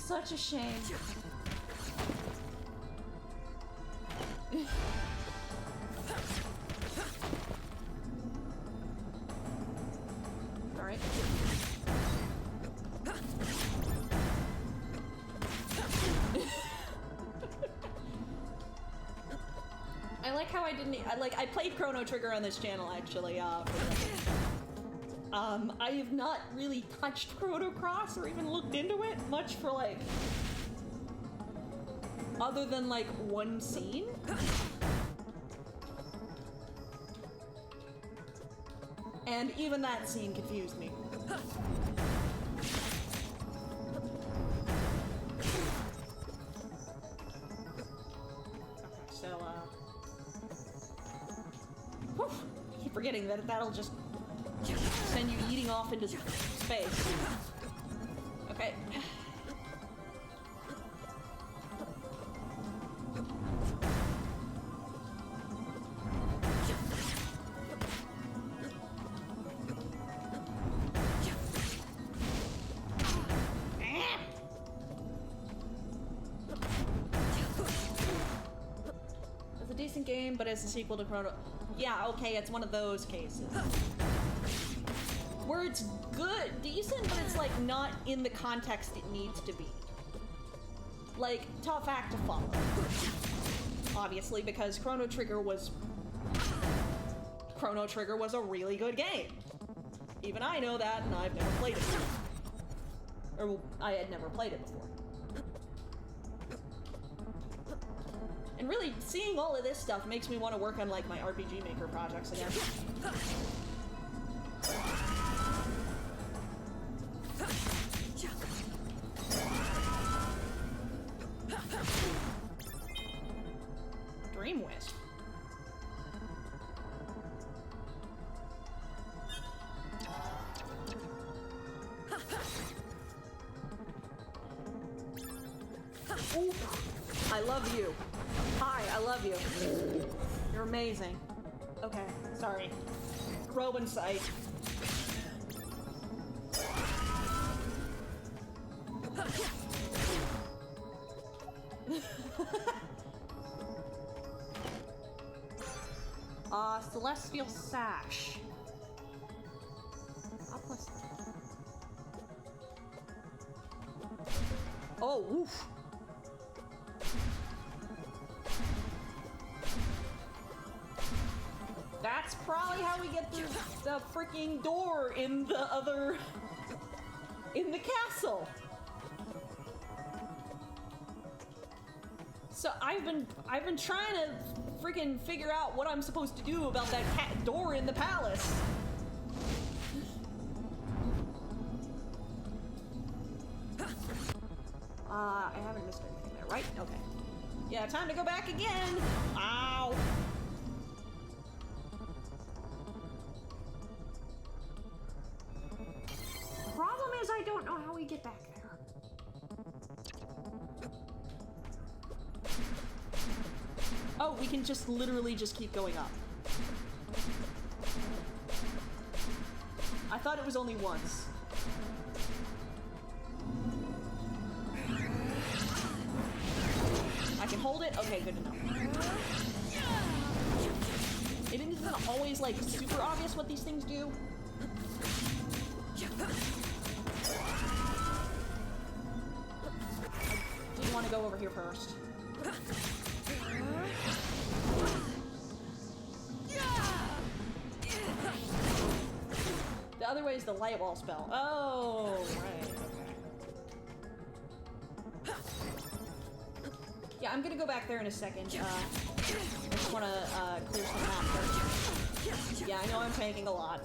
such a shame. Alright. I like how I played Chrono Trigger on this channel actually, I have not really touched Chrono Cross or even looked into it much for like, other than like one scene. And even that scene confused me. Okay, so, whew, I keep forgetting that that'll just send you eating off into space. Okay. It's a decent game, but it's a sequel to Chrono. Yeah, okay, it's one of those cases. Where it's good, decent, but it's like not in the context it needs to be. Like, tough act to follow. Obviously, because Chrono Trigger was a really good game. Even I know that, and I've never played it before. Or, well, I had never played it before. And really, seeing all of this stuff makes me want to work on, like, my RPG Maker projects again. Dream Wisp. Ooh, I love you. Hi, I love you. You're amazing. Okay, sorry. Rowan sight. Celestial Sash. Oh, woof. That's probably how we get through the freaking door in the castle. So I've been trying to freaking figure out what I'm supposed to do about that door in the palace. I haven't missed anything there, right? Okay. Yeah, time to go back again. Ow. Problem is, I don't know how we get back there. Oh, we can just literally just keep going up. I thought it was only once. I can hold it? Okay, good to know. It isn't always, like, super obvious what these things do. I did want to go over here first. The other way is the light wall spell. Oh, right, okay. Yeah, I'm gonna go back there in a second. I just wanna clear some map first. Yeah, I know I'm tanking a lot.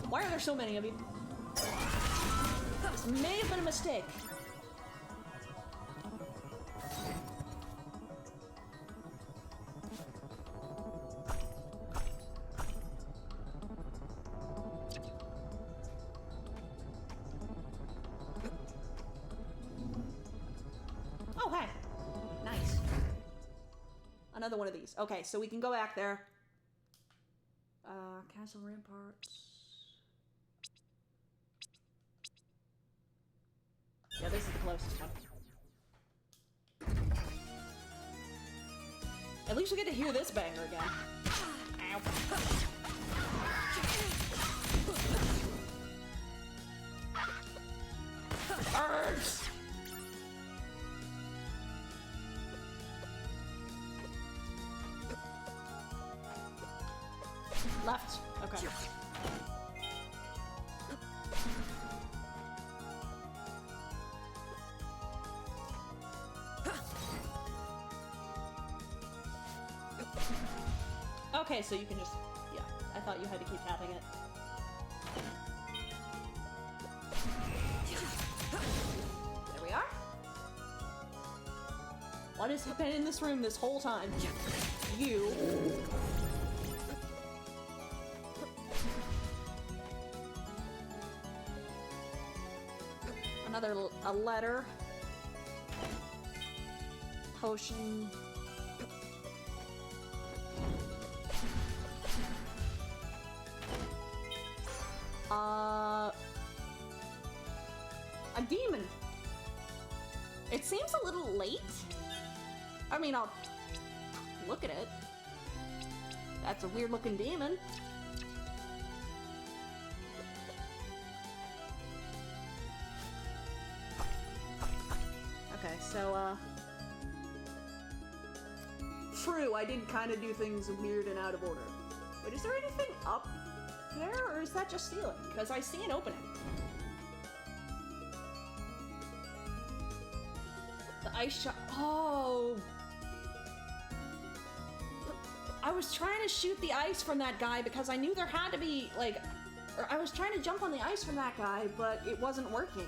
Why are there so many of you? This may have been a mistake. another one of these. Okay, so we can go back there. Castle ramparts. Yeah, this is the closest one. At least we get to hear this banger again. Ow. Birds! Left. Okay. Okay, so you can just... Yeah, I thought you had to keep tapping it. There we are. What has been in this room this whole time? You. A letter. Potion. A demon. It seems a little late. I mean, I'll look at it. That's a weird looking demon. Okay, so, true, I did kind of do things weird and out of order. Wait, is there anything up there, or is that just ceiling? Because I see an opening. The ice shot. Oh! I was trying to shoot the ice from that guy because I knew there had to be, like... Or I was trying to jump on the ice from that guy, but it wasn't working.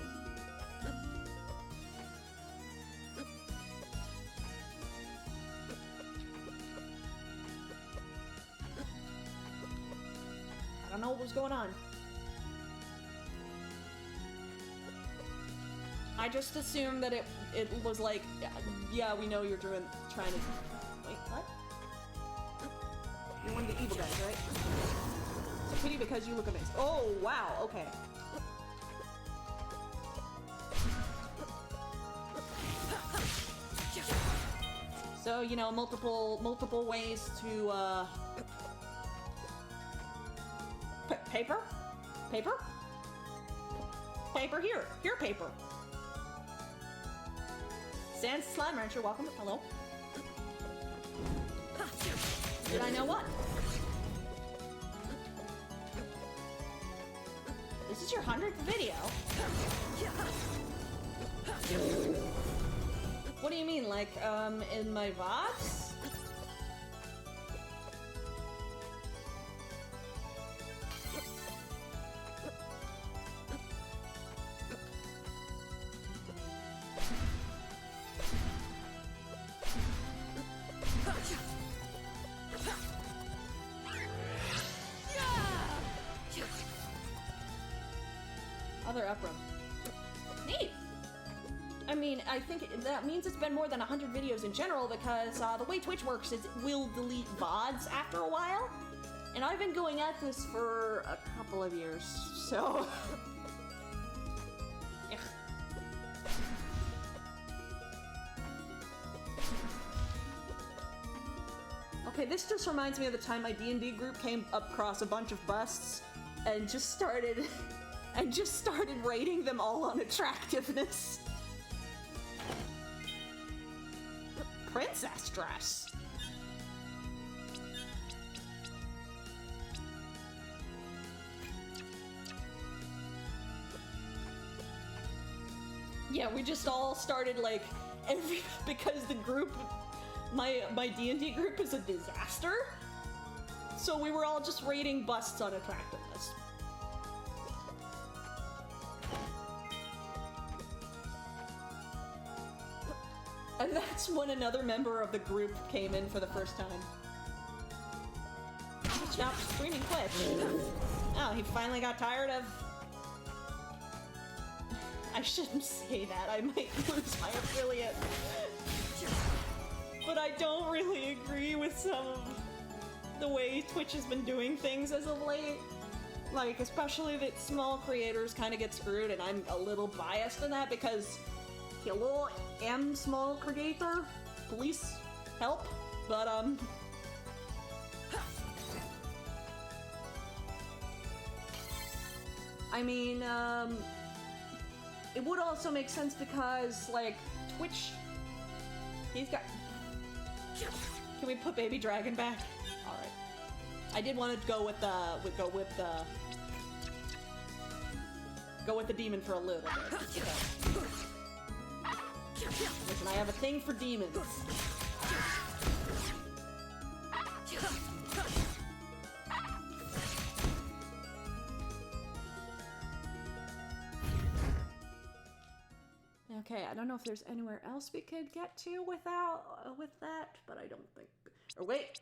I don't know what was going on. I just assumed that it was like, yeah, we know you're trying to... Wait, what? You're one of the evil guys, right? It's a pity because you look amazing. Oh, wow, okay. So, you know, multiple ways to, paper? Paper? Paper here. Here, paper. Sand Slime Rancher, welcome. Hello. Did I know what? This is your 100th video. What do you mean, like, in my VODs? Other up room. Neat! I mean, I think that means it's been more than 100 videos in general because the way Twitch works is it will delete VODs after a while. And I've been going at this for a couple of years, so... Okay, this just reminds me of the time my D&D group came across a bunch of busts and just started rating them all on attractiveness. Princess dress. Yeah, we just all started like because the group, my D&D group is a disaster. So we were all just rating busts on attractiveness. And that's when another member of the group came in for the first time. Stopped streaming Twitch. Oh, he finally got tired of... I shouldn't say that, I might lose my affiliate. but I don't really agree with some of the way Twitch has been doing things as of late. Like, especially that small creators kind of get screwed, and I'm a little biased in that because, hello, am small creator, please help, but, I mean, it would also make sense because, like, Twitch, he's got... Can we put Baby Dragon back? Alright. I did want to go with the demon for a little bit. Okay. Listen, I have a thing for demons. Okay, I don't know if there's anywhere else we could get to without with that, but I don't think. Or wait.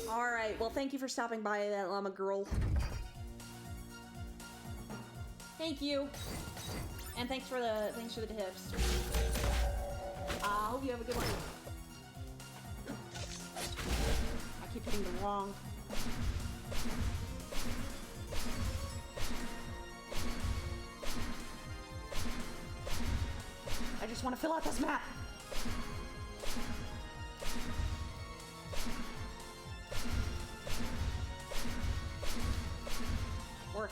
All right. Well, thank you for stopping by, that llama girl. Thank you, and thanks for the tips. I hope you have a good one. I keep hitting the wrong. I just want to fill out this map. Work.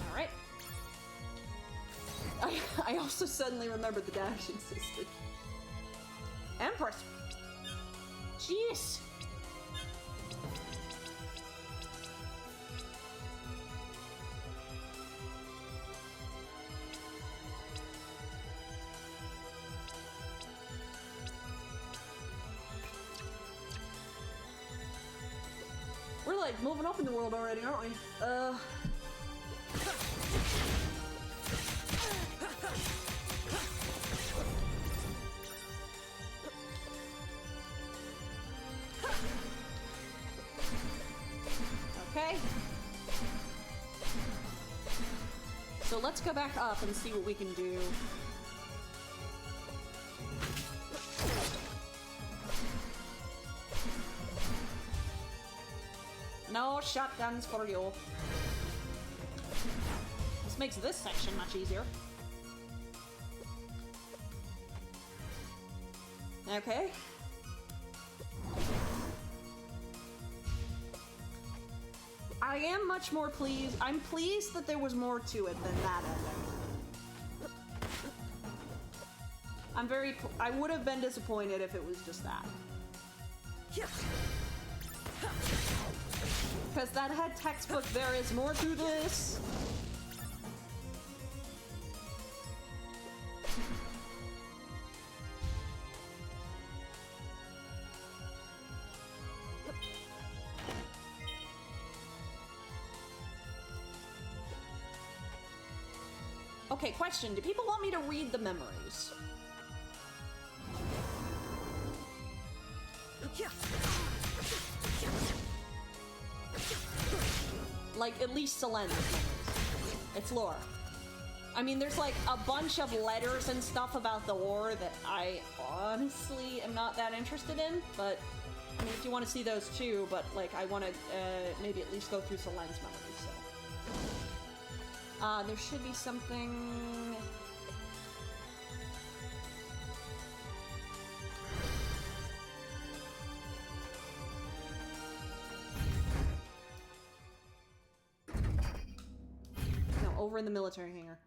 All right. I also suddenly remembered the dash existed. Empress. Jeez. We're like moving up in the world already, aren't we? Okay. So let's go back up and see what we can do. No shotguns for you. This makes this section much easier. Okay. I am much more pleased. I'm pleased that there was more to it than that ending. I'm very... I would have been disappointed if it was just that. Because that had textbook, there is more to this. Okay, question. Do people want me to read the memories? Like, at least Selena's memories. It's lore. I mean, there's like a bunch of letters and stuff about the war that I honestly am not that interested in, but I mean, if you want to see those too, but like, I want to maybe at least go through Selena's memories, so. There should be something... Over in the military hangar.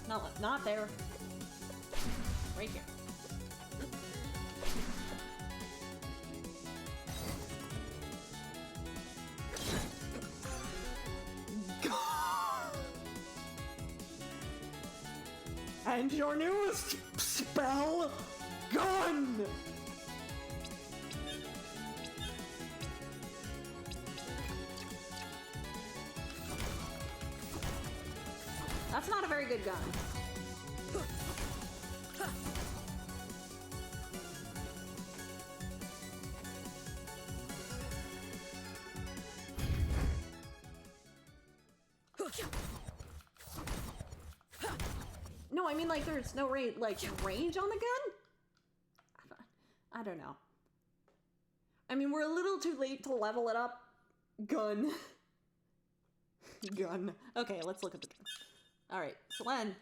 No, not there. Right here. And your newest spell, gun! That's not a very good gun. No, I mean, like, there's no range on the gun? I don't know. I mean, we're a little too late to level it up. Gun. Gun. Okay, let's look at the gun. Alright, Selene.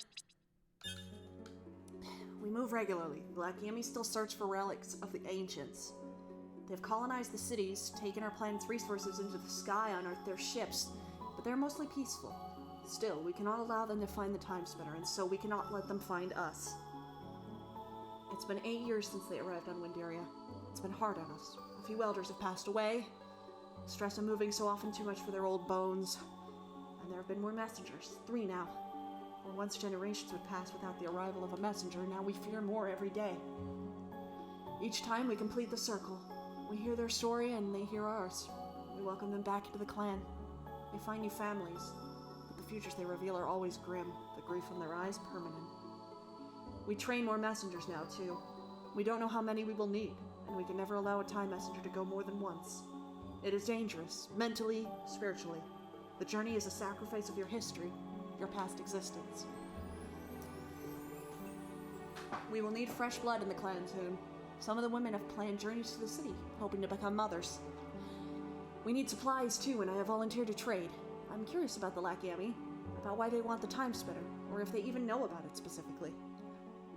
We move regularly. The Lakiemi still search for relics of the ancients. They've colonized the cities, taken our planet's resources into the sky, unearthed their ships, but they're mostly peaceful. Still, we cannot allow them to find the Timespinner, and so we cannot let them find us. It's been 8 years since they arrived on Windaria. It's been hard on us. A few elders have passed away. Stress of moving so often too much for their old bones. And there have been more messengers. 3 now. Where once generations would pass without the arrival of a messenger, now we fear more every day. Each time we complete the circle, we hear their story and they hear ours. We welcome them back into the clan. They find new families, but the futures they reveal are always grim, the grief in their eyes permanent. We train more messengers now, too. We don't know how many we will need, and we can never allow a time messenger to go more than once. It is dangerous, mentally, spiritually. The journey is a sacrifice of your history, your past existence. We will need fresh blood in the clan soon. Some of the women have planned journeys to the city, hoping to become mothers. We need supplies too, and I have volunteered to trade. I'm curious about the Lakiemi, about why they want the Timespinner, or if they even know about it specifically.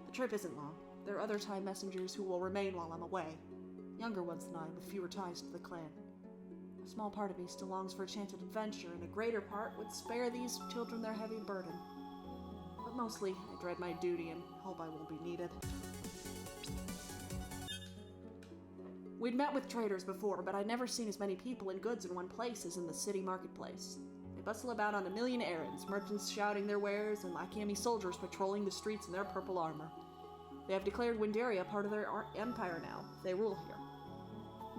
The trip isn't long. There are other time messengers who will remain while I'm away. Younger ones than I, with fewer ties to the clan. A small part of me still longs for a chance at adventure, and a greater part would spare these children their heavy burden. But mostly, I dread my duty and hope I won't be needed. We'd met with traders before, but I'd never seen as many people and goods in one place as in the city marketplace. They bustle about on a million errands, merchants shouting their wares, and Lakiemi soldiers patrolling the streets in their purple armor. They have declared Windaria part of their empire now. They rule here.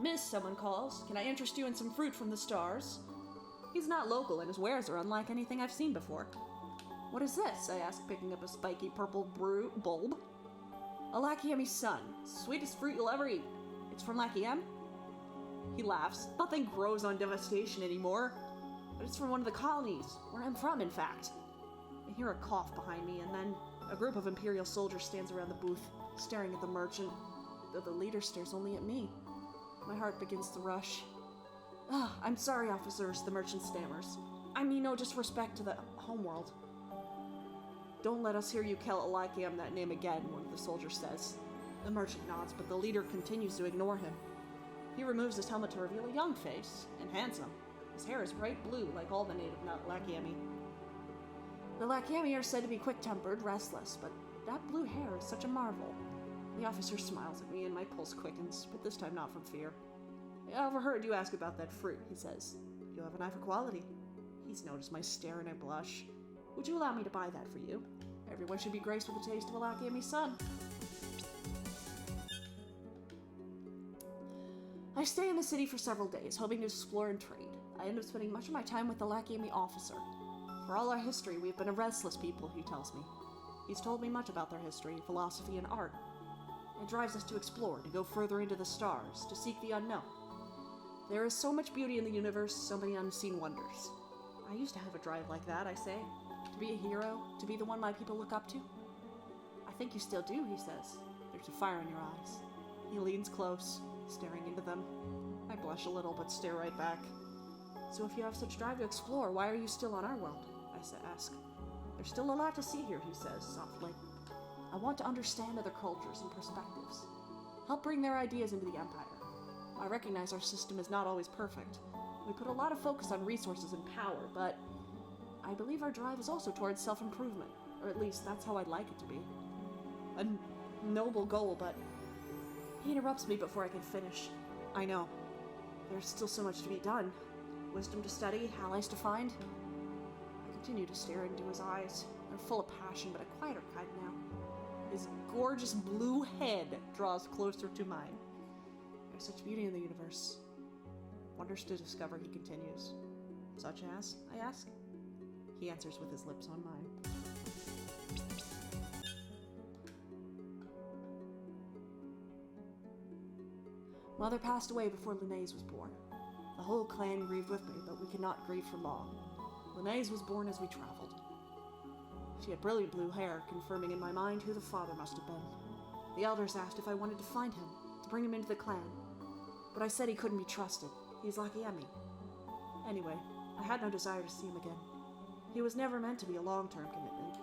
Miss, someone calls. Can I interest you in some fruit from the stars? He's not local, and his wares are unlike anything I've seen before. What is this? I ask, picking up a spiky purple bulb. A Lakiemi sun. Sweetest fruit you'll ever eat. It's from Lakiem? He laughs. Nothing grows on devastation anymore. But it's from one of the colonies, where I'm from, in fact. I hear a cough behind me, and then a group of Imperial soldiers stands around the booth, staring at the merchant, though the leader stares only at me. My heart begins to rush. I'm sorry, officers, the merchant stammers. I mean no disrespect to the homeworld. Don't let us hear you call Lakiem that name again, one of the soldiers says. The merchant nods, but the leader continues to ignore him. He removes his helmet to reveal a young face, and handsome. His hair is bright blue, like all the native Lakiemi. The Lakiemi are said to be quick-tempered, restless, but that blue hair is such a marvel. The officer smiles at me, and my pulse quickens, but this time not from fear. I overheard you ask about that fruit, he says. You have an eye for quality. He's noticed my stare, and I blush. Would you allow me to buy that for you? Everyone should be graced with a taste of a Lakiemi sun. I stay in the city for several days, hoping to explore and trade. I end up spending much of my time with the Lakiemi officer. For all our history, we've been a restless people, he tells me. He's told me much about their history, philosophy, and art. It drives us to explore, to go further into the stars, to seek the unknown. There is so much beauty in the universe, so many unseen wonders. I used to have a drive like that, I say. To be a hero, to be the one my people look up to. I think you still do, he says. There's a fire in your eyes. He leans close, staring into them. I blush a little, but stare right back. So if you have such drive to explore, why are you still on our world? I ask. There's still a lot to see here, he says, softly. I want to understand other cultures and perspectives. Help bring their ideas into the Empire. I recognize our system is not always perfect. We put a lot of focus on resources and power, but I believe our drive is also towards self-improvement, or at least that's how I'd like it to be. A noble goal, but he interrupts me before I can finish. I know. There's still so much to be done. Wisdom to study, allies to find. I continue to stare into his eyes. They're full of passion, but a quieter kind now. His gorgeous blue head draws closer to mine. There's such beauty in the universe. Wonders to discover, he continues. Such as? I ask. He answers with his lips on mine. Mother passed away before Linnaeus was born. The whole clan grieved with me, but we could not grieve for long. Linnaeus was born as we traveled. She had brilliant blue hair, confirming in my mind who the father must have been. The elders asked if I wanted to find him, to bring him into the clan, but I said he couldn't be trusted. He's like Emmy. Anyway, I had no desire to see him again. He was never meant to be a long-term commitment.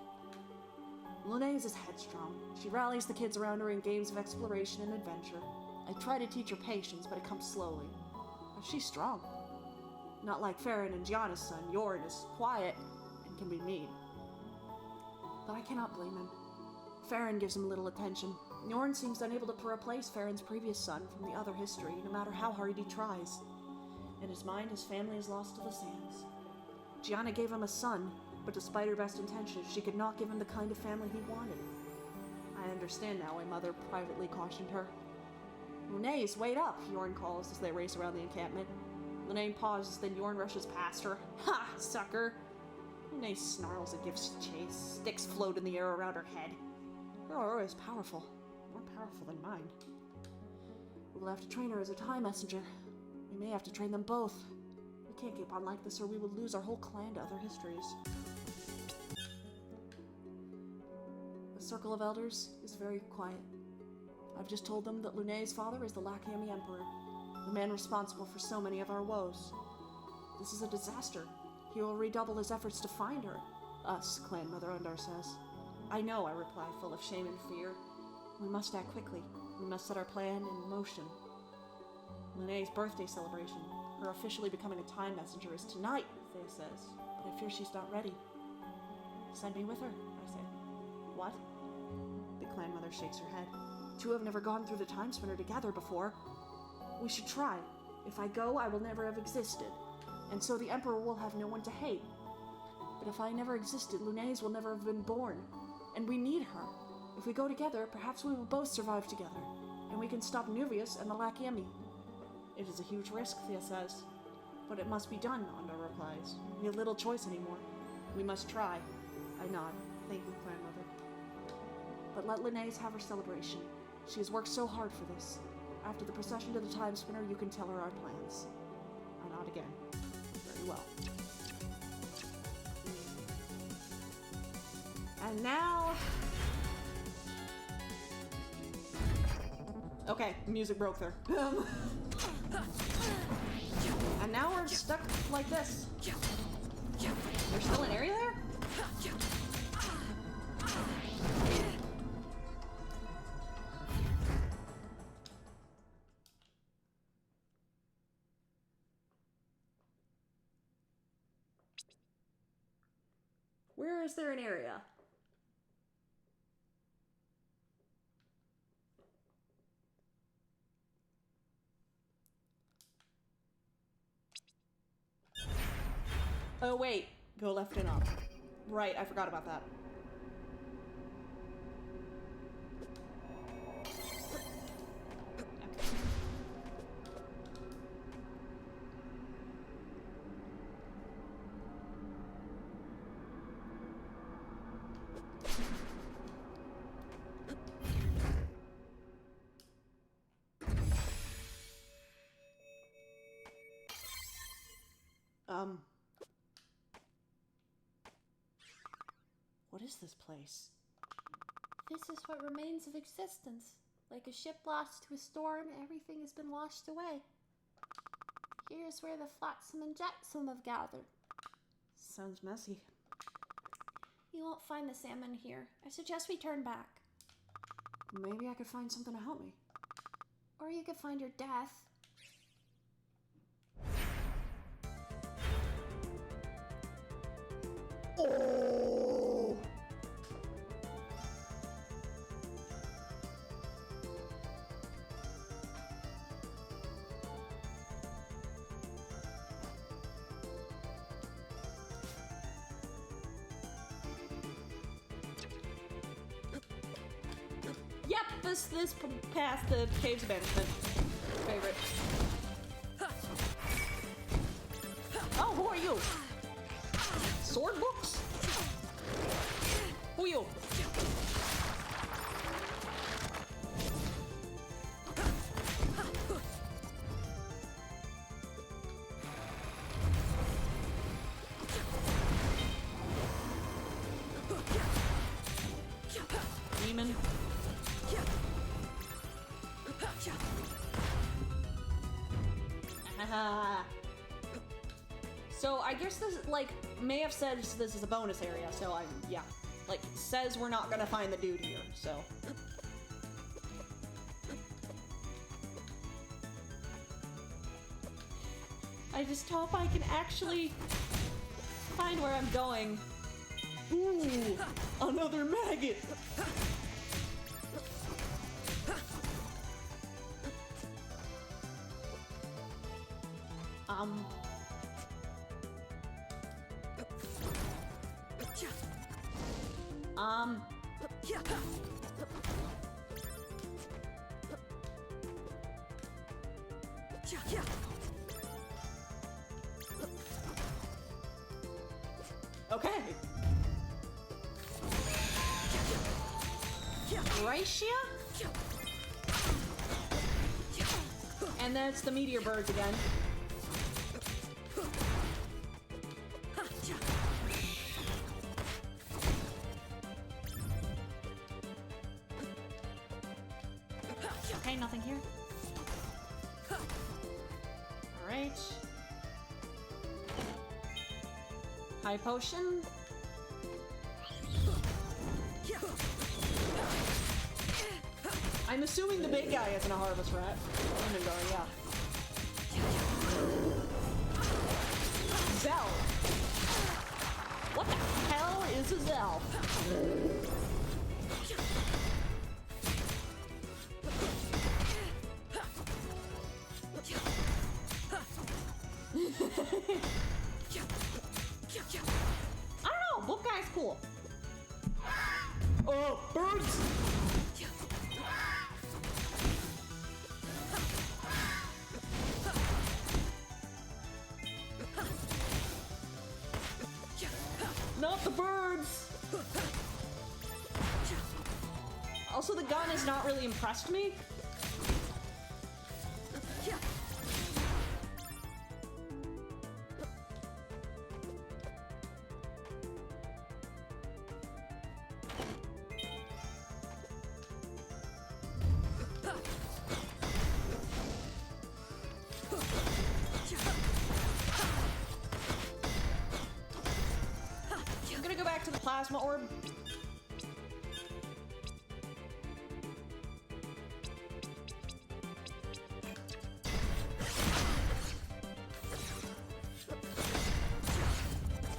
Linnaeus is headstrong. She rallies the kids around her in games of exploration and adventure. I try to teach her patience, but it comes slowly. But she's strong. Not like Farron and Gianna's son, Jorn is quiet and can be mean. But I cannot blame him. Farron gives him little attention. Jorn seems unable to replace Farron's previous son from the other history, no matter how hard he tries. In his mind, his family is lost to the sands. Gianna gave him a son, but despite her best intentions, she could not give him the kind of family he wanted. I understand now why Mother privately cautioned her. Linnaeus, wait up, Jorn calls as they race around the encampment. Linnaeus pauses, then Jorn rushes past her. Ha, sucker! Linnaeus snarls and gives chase. Sticks float in the air around her head. Her aura is powerful. More powerful than mine. We'll have to train her as a time messenger. We may have to train them both. We can't keep on like this or we will lose our whole clan to other histories. The circle of elders is very quiet. I've just told them that Linnaeus' father is the Lakiemi Emperor, the man responsible for so many of our woes. This is a disaster. He will redouble his efforts to find her. Us, Clan Mother Undar says. I know, I reply, full of shame and fear. We must act quickly. We must set our plan in motion. Linnaeus' birthday celebration, her officially becoming a time messenger, is tonight, Thea says, but I fear she's not ready. Send me with her, I say. What? The clan mother shakes her head. Two have never gone through the Timespinner together before. We should try. If I go, I will never have existed, and so the Emperor will have no one to hate. But if I never existed, Linnaeus will never have been born, and we need her. If we go together, perhaps we will both survive together, and we can stop Nuvius and the Lakiemi. It is a huge risk, Thea says. But it must be done, Onda replies. We have little choice anymore. We must try. I nod. Thank you, grandmother. But let Linnaeus have her celebration. She has worked so hard for this. After the procession to the Timespinner, you can tell her our plans. I nod again. Very well. And now... Okay, music broke there. And now we're stuck like this. There's still an area there? Where is there an area? Oh wait, go left and up. Right, I forgot about that. What is this place? This is what remains of existence. Like a ship lost to a storm, everything has been washed away. Here's where the flotsam and jetsam have gathered. Sounds messy. You won't find the salmon here. I suggest we turn back. Maybe I could find something to help me. Or you could find your death. Oh! Yep, this past the Caves of Banishment. Favorite. Oh, who are you? Sword books? Who are you? demon. So I guess this, like, may have said this is a bonus area, so yeah. Like, says we're not gonna find the dude here, so. I just hope I can actually find where I'm going. Ooh, another maggot! Okay. Gracia? And that's the meteor birds again. Okay, nothing here. Alright. High potion. I'm assuming the big guy isn't a harvest rat. Demon yeah. Zell. What the hell is a Zell? I don't know, book guy's cool. Oh, birds! Not the birds! Also, the gun has not really impressed me. I'm gonna go back to the plasma orb.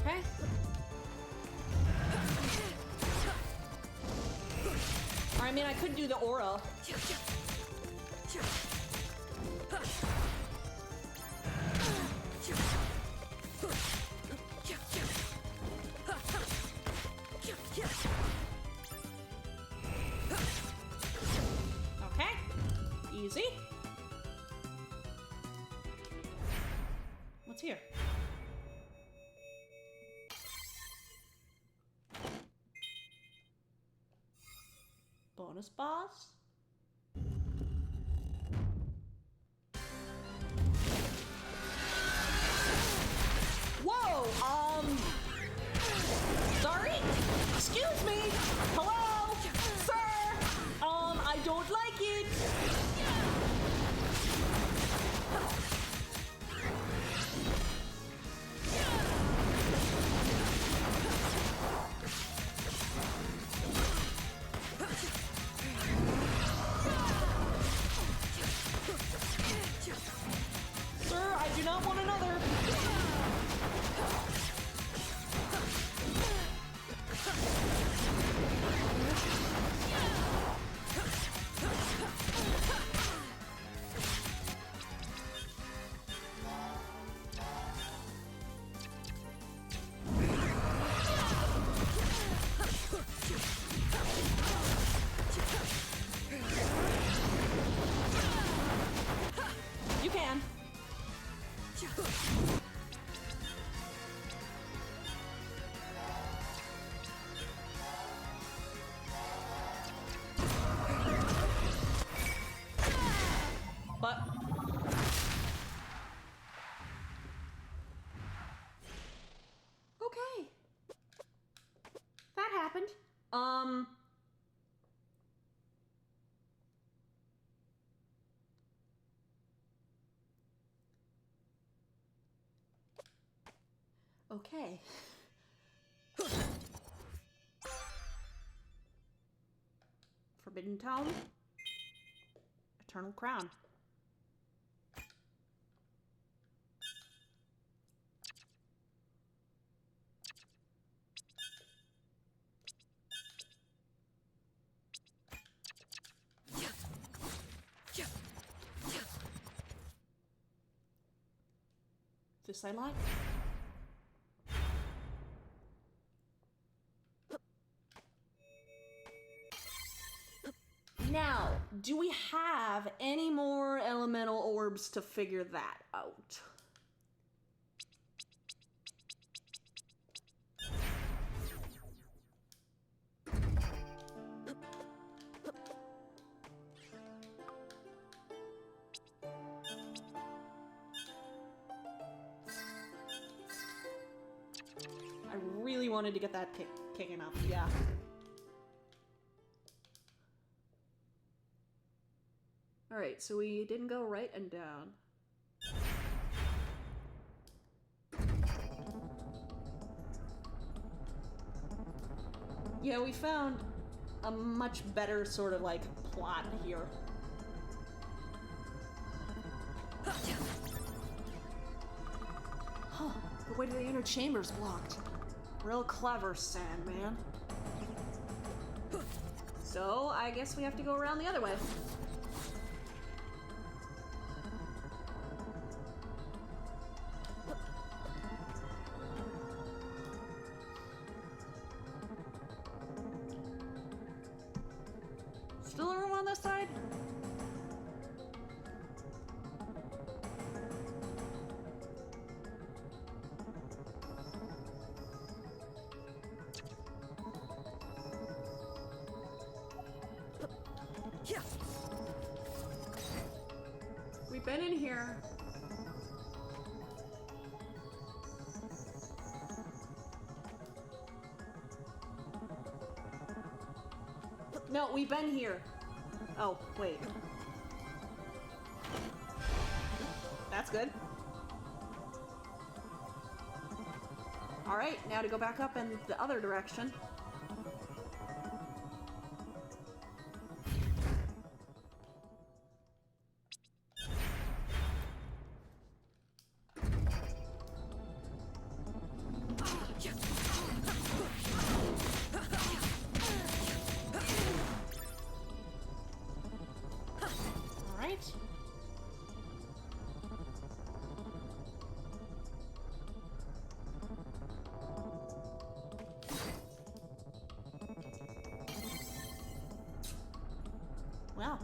Okay. Or, I mean, I could do the aura. Okay. Easy. What's here? Bonus boss? Whoa, sorry? Excuse me? Hello? Sir? I don't like it. Sir, I do not want another. You can. But okay. That happened. Okay. Forbidden Tome. Eternal Crown. This I like. Now, do we have any more elemental orbs to figure that out? I really wanted to get that kicking up, yeah. Alright, so we didn't go right and down. Yeah, we found a much better sort of like plot here. Huh, the way to the inner chamber's blocked. Real clever, Sandman. So, I guess we have to go around the other way. Still a room on this side? We've been in here. No, we've been here. Oh, wait. That's good. Alright, now to go back up in the other direction. Wow.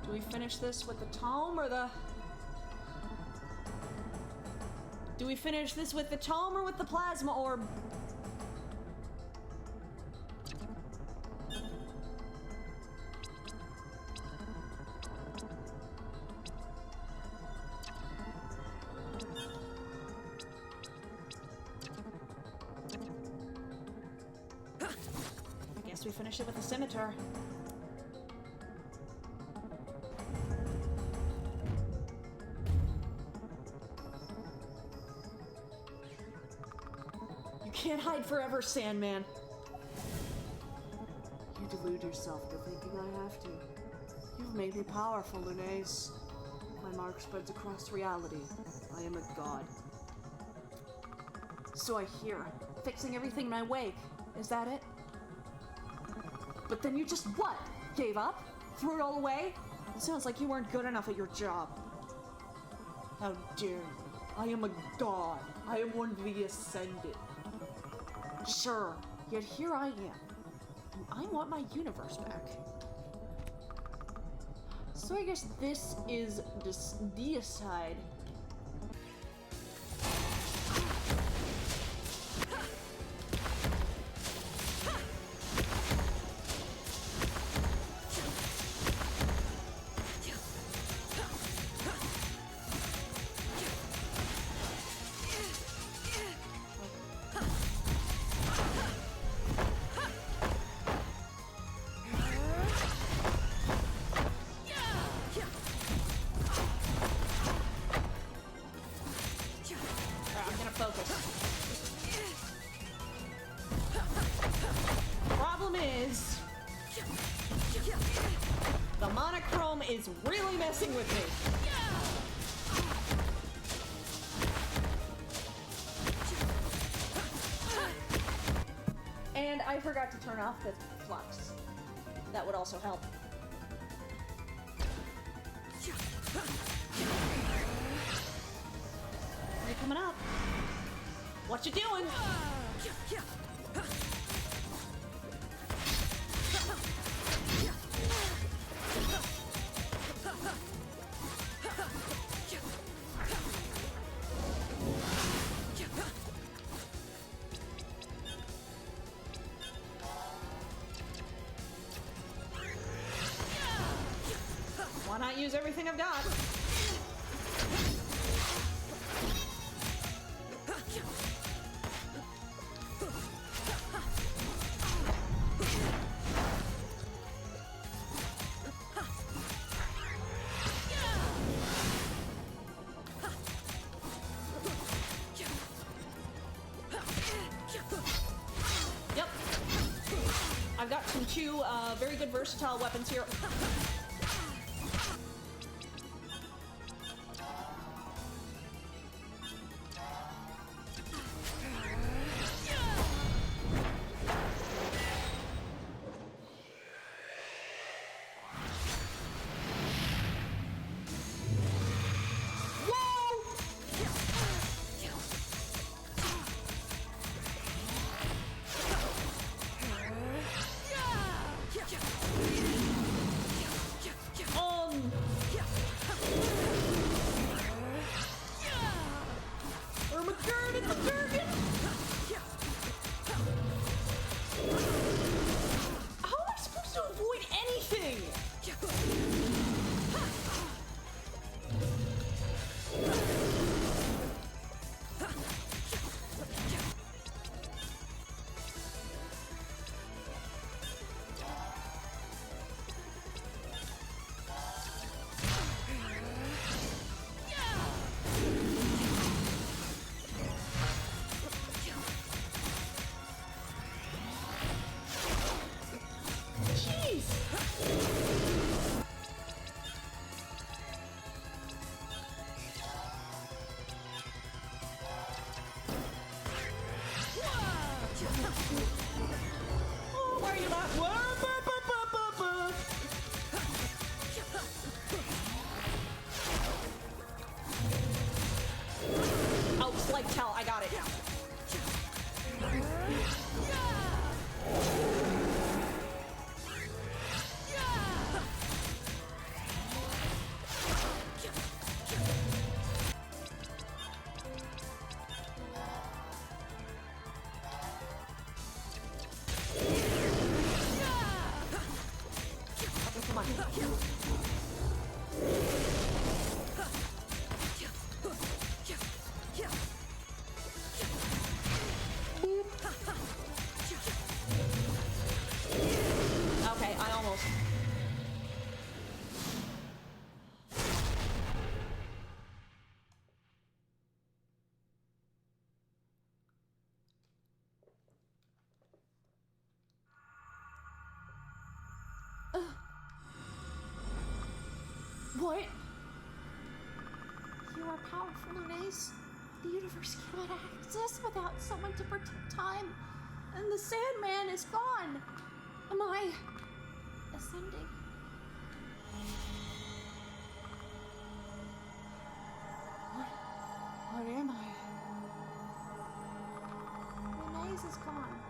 Do we finish this with the tome or the... Do we finish this with the tome or with the plasma orb? We finish it with a scimitar. You can't hide forever, Sandman. You delude yourself into thinking I have to. You've made me powerful, Lunes. My mark spreads across reality. I am a god. So I hear, fixing everything in my wake. Is that it? But then you just what? Gave up? Threw it all away? It sounds like you weren't good enough at your job. How dare you? I am a god. I am one of the Ascended. Sure, yet here I am. And I want my universe back. So I guess this is deicide. is really messing with me. And I forgot to turn off the flux. That would also help. You're coming up. What you doing? Why not use everything I've got? Yep. I've got some two very good versatile weapons here. I got it. Come on. Okay, I almost. What? You are powerful, Lunes. The universe cannot exist without someone to protect time. And the Sandman is gone. Am I ascending? What am I? Lunes is gone.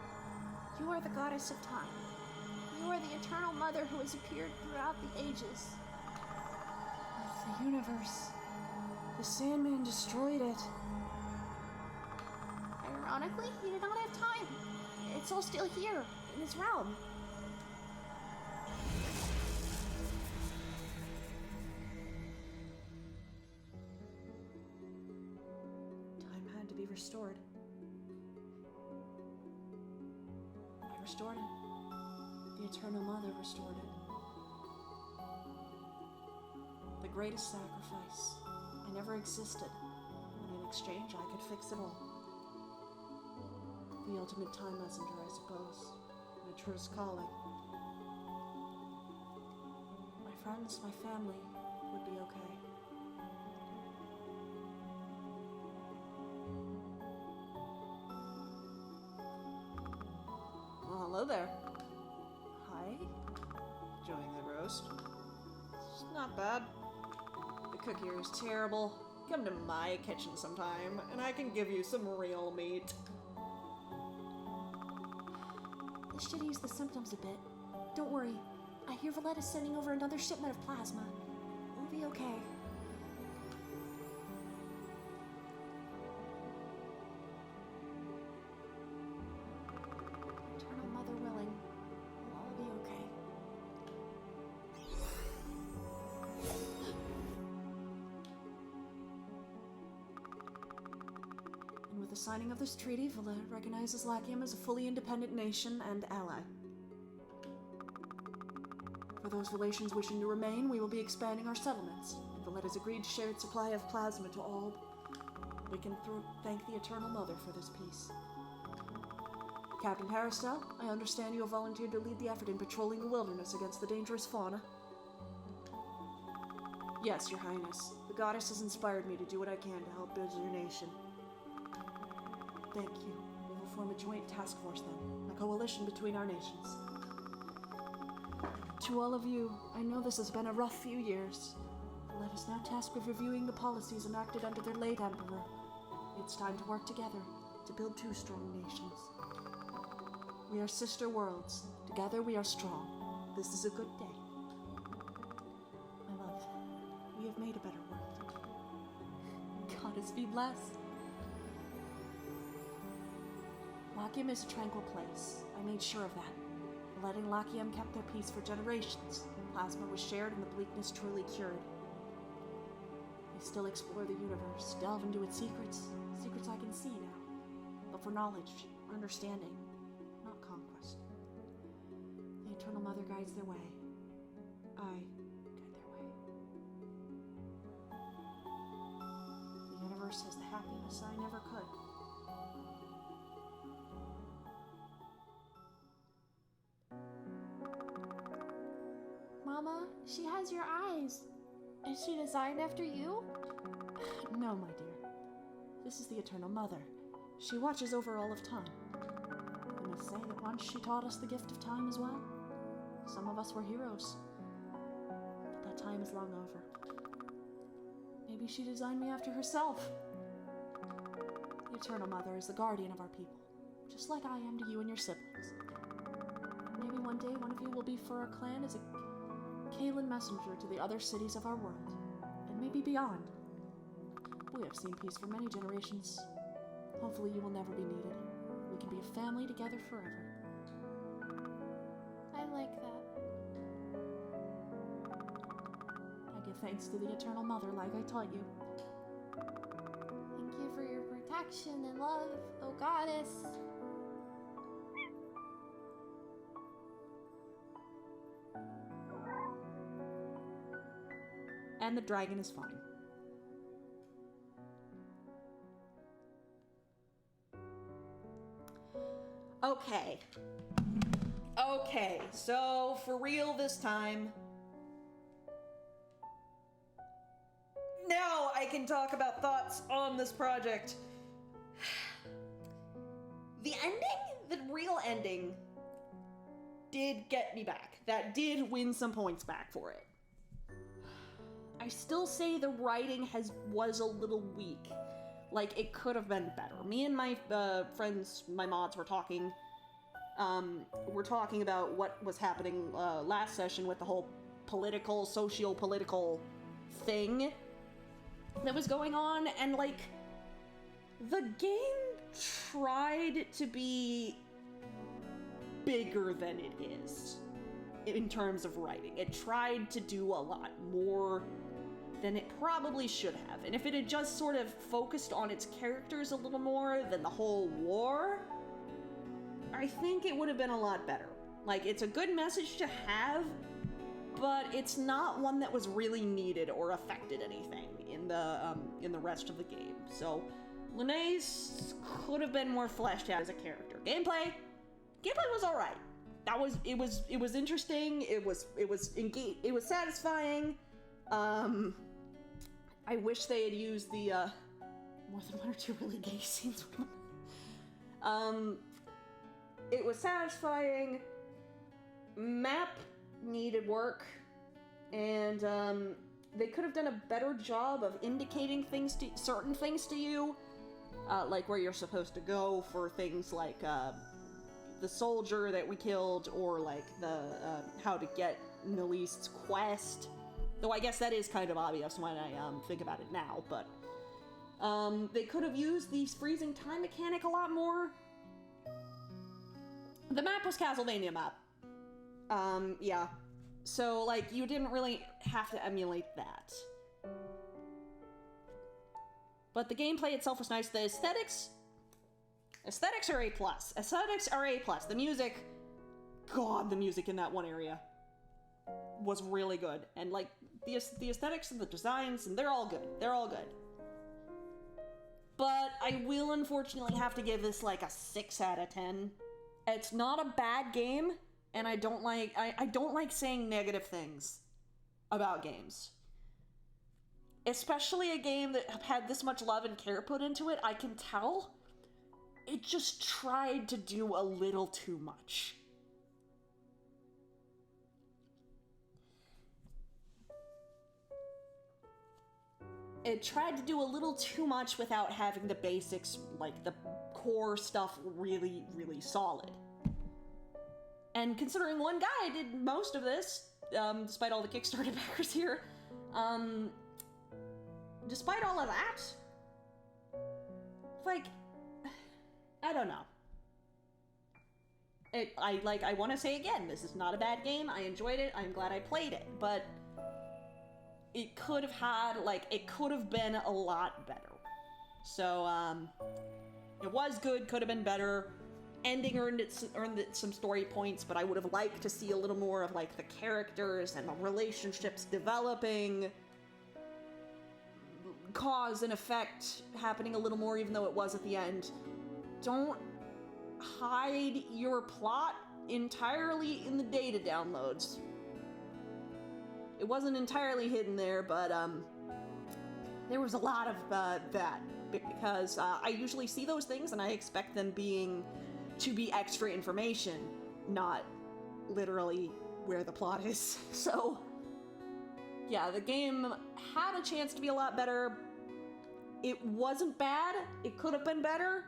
You are the goddess of time. You are the eternal mother who has appeared throughout the ages. Of the universe. The Sandman destroyed it. Ironically, he did not have time. It's all still here, in his realm. Time had to be restored. I restored it. The Eternal Mother restored it. The greatest sacrifice. I never existed, and in exchange I could fix it all. The ultimate time messenger, I suppose. My truest calling. My friends, my family would be okay. Well, hello there. Hi. Enjoying the roast? It's not bad. The cook here is terrible. Come to my kitchen sometime, and I can give you some real meat. This should ease the symptoms a bit. Don't worry. I hear Valletta's sending over another shipment of plasma. We'll be okay. Eternal Mother willing, we'll all be okay. And with the signing of this treaty, Valletta recognizes Lachiem as a fully independent nation and ally. For those relations wishing to remain, we will be expanding our settlements, and Valletta's agreed to share its supply of plasma to all. We can thank the Eternal Mother for this peace. Captain Paristel, I understand you have volunteered to lead the effort in patrolling the wilderness against the dangerous fauna. Yes, Your Highness. The goddess has inspired me to do what I can to help build your nation. Thank you. We will form a joint task force then, a coalition between our nations. To all of you, I know this has been a rough few years. Let us now task with reviewing the policies enacted under their late emperor. It's time to work together to build two strong nations. We are sister worlds. Together we are strong. This is a good day. My love, we have made a better world. Goddess be blessed. Lachiem is a tranquil place. I made sure of that. Letting Lachiem kept their peace for generations. Plasma was shared and the bleakness truly cured. I still explore the universe, delve into its secrets I can see now. But for knowledge, understanding, not conquest. The Eternal Mother guides their way. I guide their way. The universe has the happiness I never could. Mama, she has your eyes. Is she designed after you? No, my dear. This is the Eternal Mother. She watches over all of time. I must say that once she taught us the gift of time as well. Some of us were heroes. But that time is long over. Maybe she designed me after herself. The Eternal Mother is the guardian of our people, just like I am to you and your siblings. And maybe one day one of you will be for our clan as a Kalen messenger to the other cities of our world, and maybe beyond. We have seen peace for many generations. Hopefully you will never be needed. We can be a family together forever. I like that. I give thanks to the Eternal Mother like I taught you. Thank you for your protection and love, oh goddess. And the dragon is fine. Okay, so for real this time. Now I can talk about thoughts on this project. The ending, the real ending, did get me back. That did win some points back for it. I still say the writing was a little weak. Like, it could have been better. Me and my friends, my mods, were talking about what was happening last session with the whole socio-political thing that was going on, and, like, the game tried to be bigger than it is in terms of writing. It tried to do a lot more than it probably should have. And if it had just sort of focused on its characters a little more than the whole war, I think it would have been a lot better. Like, it's a good message to have, but it's not one that was really needed or affected anything in the rest of the game. So, Linnaeus could have been more fleshed out as a character. Gameplay was alright. it was interesting. It was satisfying. I wish they had used the more than one or two really gay scenes. It was satisfying. Map needed work, and they could have done a better job of indicating certain things to you, like where you're supposed to go for things like the soldier that we killed, or like the how to get Neleast's quest. Though I guess that is kind of obvious when I think about it now, but they could have used the freezing time mechanic a lot more. The map was Castlevania map. Yeah. So, like, you didn't really have to emulate that. But the gameplay itself was nice. The aesthetics are A+. Aesthetics are A+. The music, God, the music in that one area was really good. And, like, the aesthetics and the designs, and they're all good. They're all good. But I will unfortunately have to give this, like, a 6 out of 10. It's not a bad game, and I don't like saying negative things about games. Especially a game that had this much love and care put into it. I can tell it just tried to do a little too much. It tried to do a little too much without having the basics, like the core stuff, really, really solid. And considering one guy did most of this, despite all the Kickstarter backers here, despite all of that, like, I don't know. I want to say again, this is not a bad game. I enjoyed it. I'm glad I played it, but it could have been a lot better. So, it was good, could have been better. Ending earned it some story points, but I would have liked to see a little more of, like, the characters and the relationships developing, cause and effect happening a little more, even though it was at the end. Don't hide your plot entirely in the data downloads. It wasn't entirely hidden there, but there was a lot of that, because I usually see those things and I expect them to be extra information, not literally where the plot is. So, yeah, the game had a chance to be a lot better. It wasn't bad. It could have been better.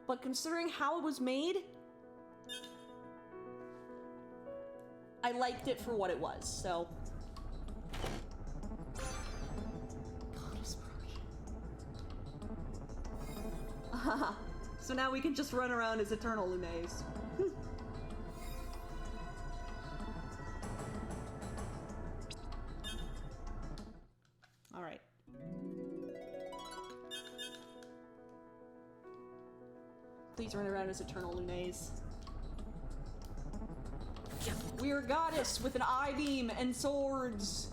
But considering how it was made, I liked it for what it was, so. So now we can just run around as Eternal Lunes. Alright. Please run around as Eternal Lunes. We are a goddess with an eye beam and swords.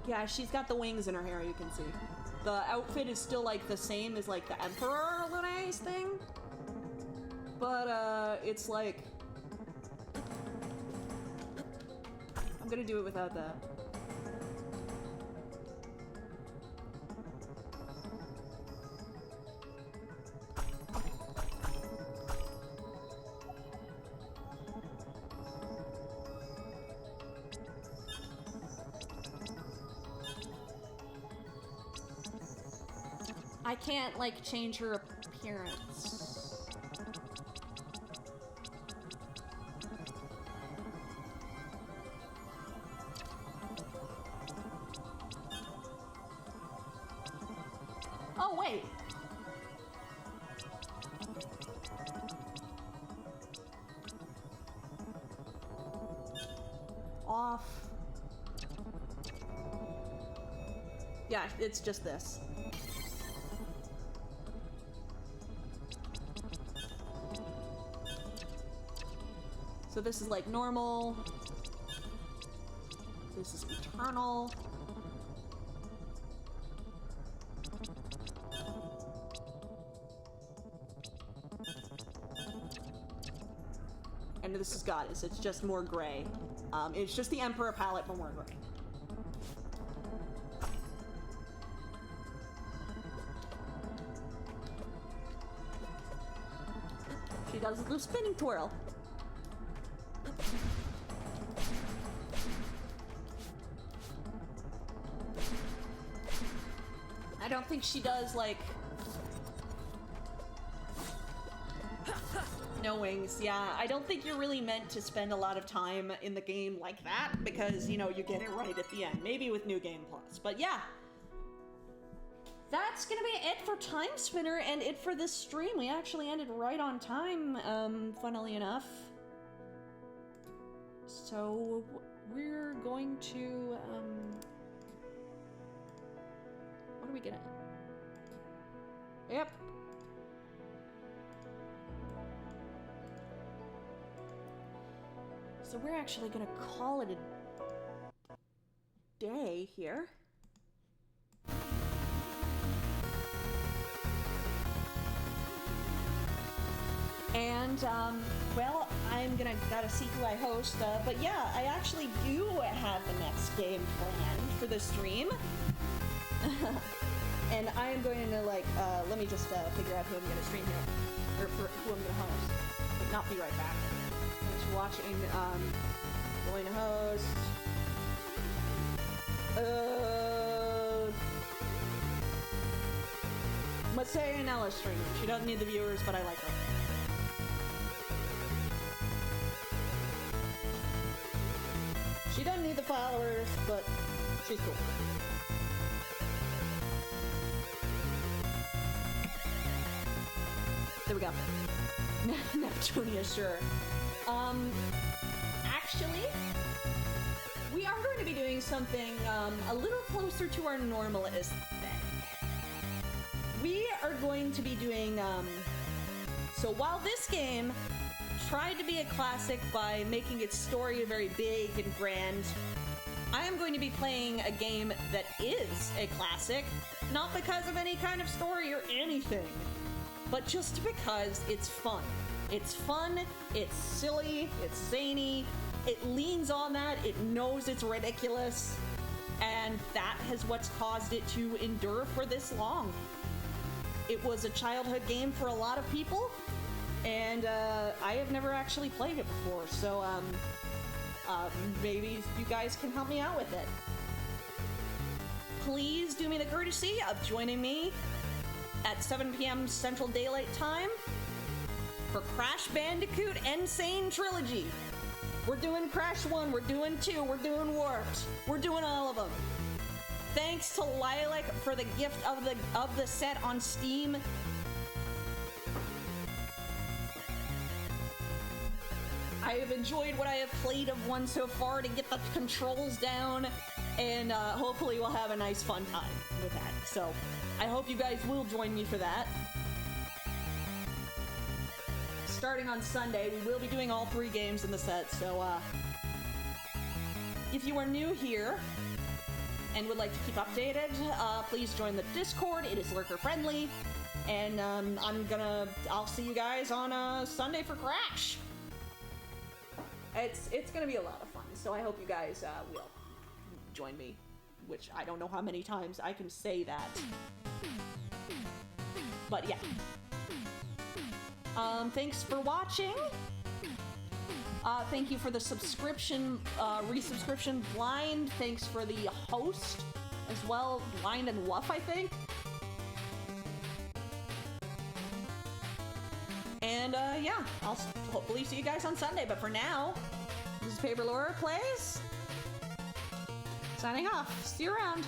Yeah, she's got the wings in her hair, you can see. The outfit is still, like, the same as, like, the Emperor Lunes thing. But, it's like... I'm gonna do it without that. I can't, like, change her appearance. Oh, wait. Yeah, it's just this. So this is like normal. This is eternal. And this is Goddess. It's just more gray. It's just the Emperor palette, but more gray. She does the spinning twirl. I don't think she does, like... No wings, yeah. I don't think you're really meant to spend a lot of time in the game like that, because, you know, you get it right at the end. Maybe with New Game Plus. But yeah. That's gonna be it for Timespinner and it for this stream. We actually ended right on time, funnily enough. So, we're going to, what are we gonna... Yep. So we're actually gonna call it a day here. And, well, I'm gotta see who I host, but yeah, I actually do have the next game planned for the stream. And I am going to, like, let me just, figure out who I'm gonna stream here, or for who I'm gonna host, but not be right back. I'm just watching, going to host, let's say Anella stream. She doesn't need the viewers, but I like her. She doesn't need the followers, but she's cool. There we go. Neptunia, sure. Actually, we are going to be doing something a little closer to our normal aesthetic. We are going to be doing, so while this game tried to be a classic by making its story very big and grand, I am going to be playing a game that is a classic, not because of any kind of story or anything, but just because it's fun. It's fun, it's silly, it's zany, it leans on that, it knows it's ridiculous, and that is what's caused it to endure for this long. It was a childhood game for a lot of people, and I have never actually played it before, so maybe you guys can help me out with it. Please do me the courtesy of joining me at 7 p.m. Central Daylight Time for Crash Bandicoot Insane Trilogy. We're doing Crash 1, we're doing 2, we're doing Warped, we're doing all of them. Thanks to Lilac for the gift of the set on Steam. I have enjoyed what I have played of one so far to get the controls down, and hopefully we'll have a nice fun time with that. So I hope you guys will join me for that. Starting on Sunday, we will be doing all 3 games in the set, so if you are new here and would like to keep updated, please join the Discord. It is lurker friendly, and I'll see you guys on Sunday for Crash. It's gonna be a lot of fun, so I hope you guys will join me, which I don't know how many times I can say that, but yeah. Thanks for watching. Thank you for the subscription, resubscription, Blind. Thanks for the host as well, Blind and Wuff, I think. And, yeah, I'll hopefully see you guys on Sunday, but for now, this is Paper Laura Plays, signing off. See you around.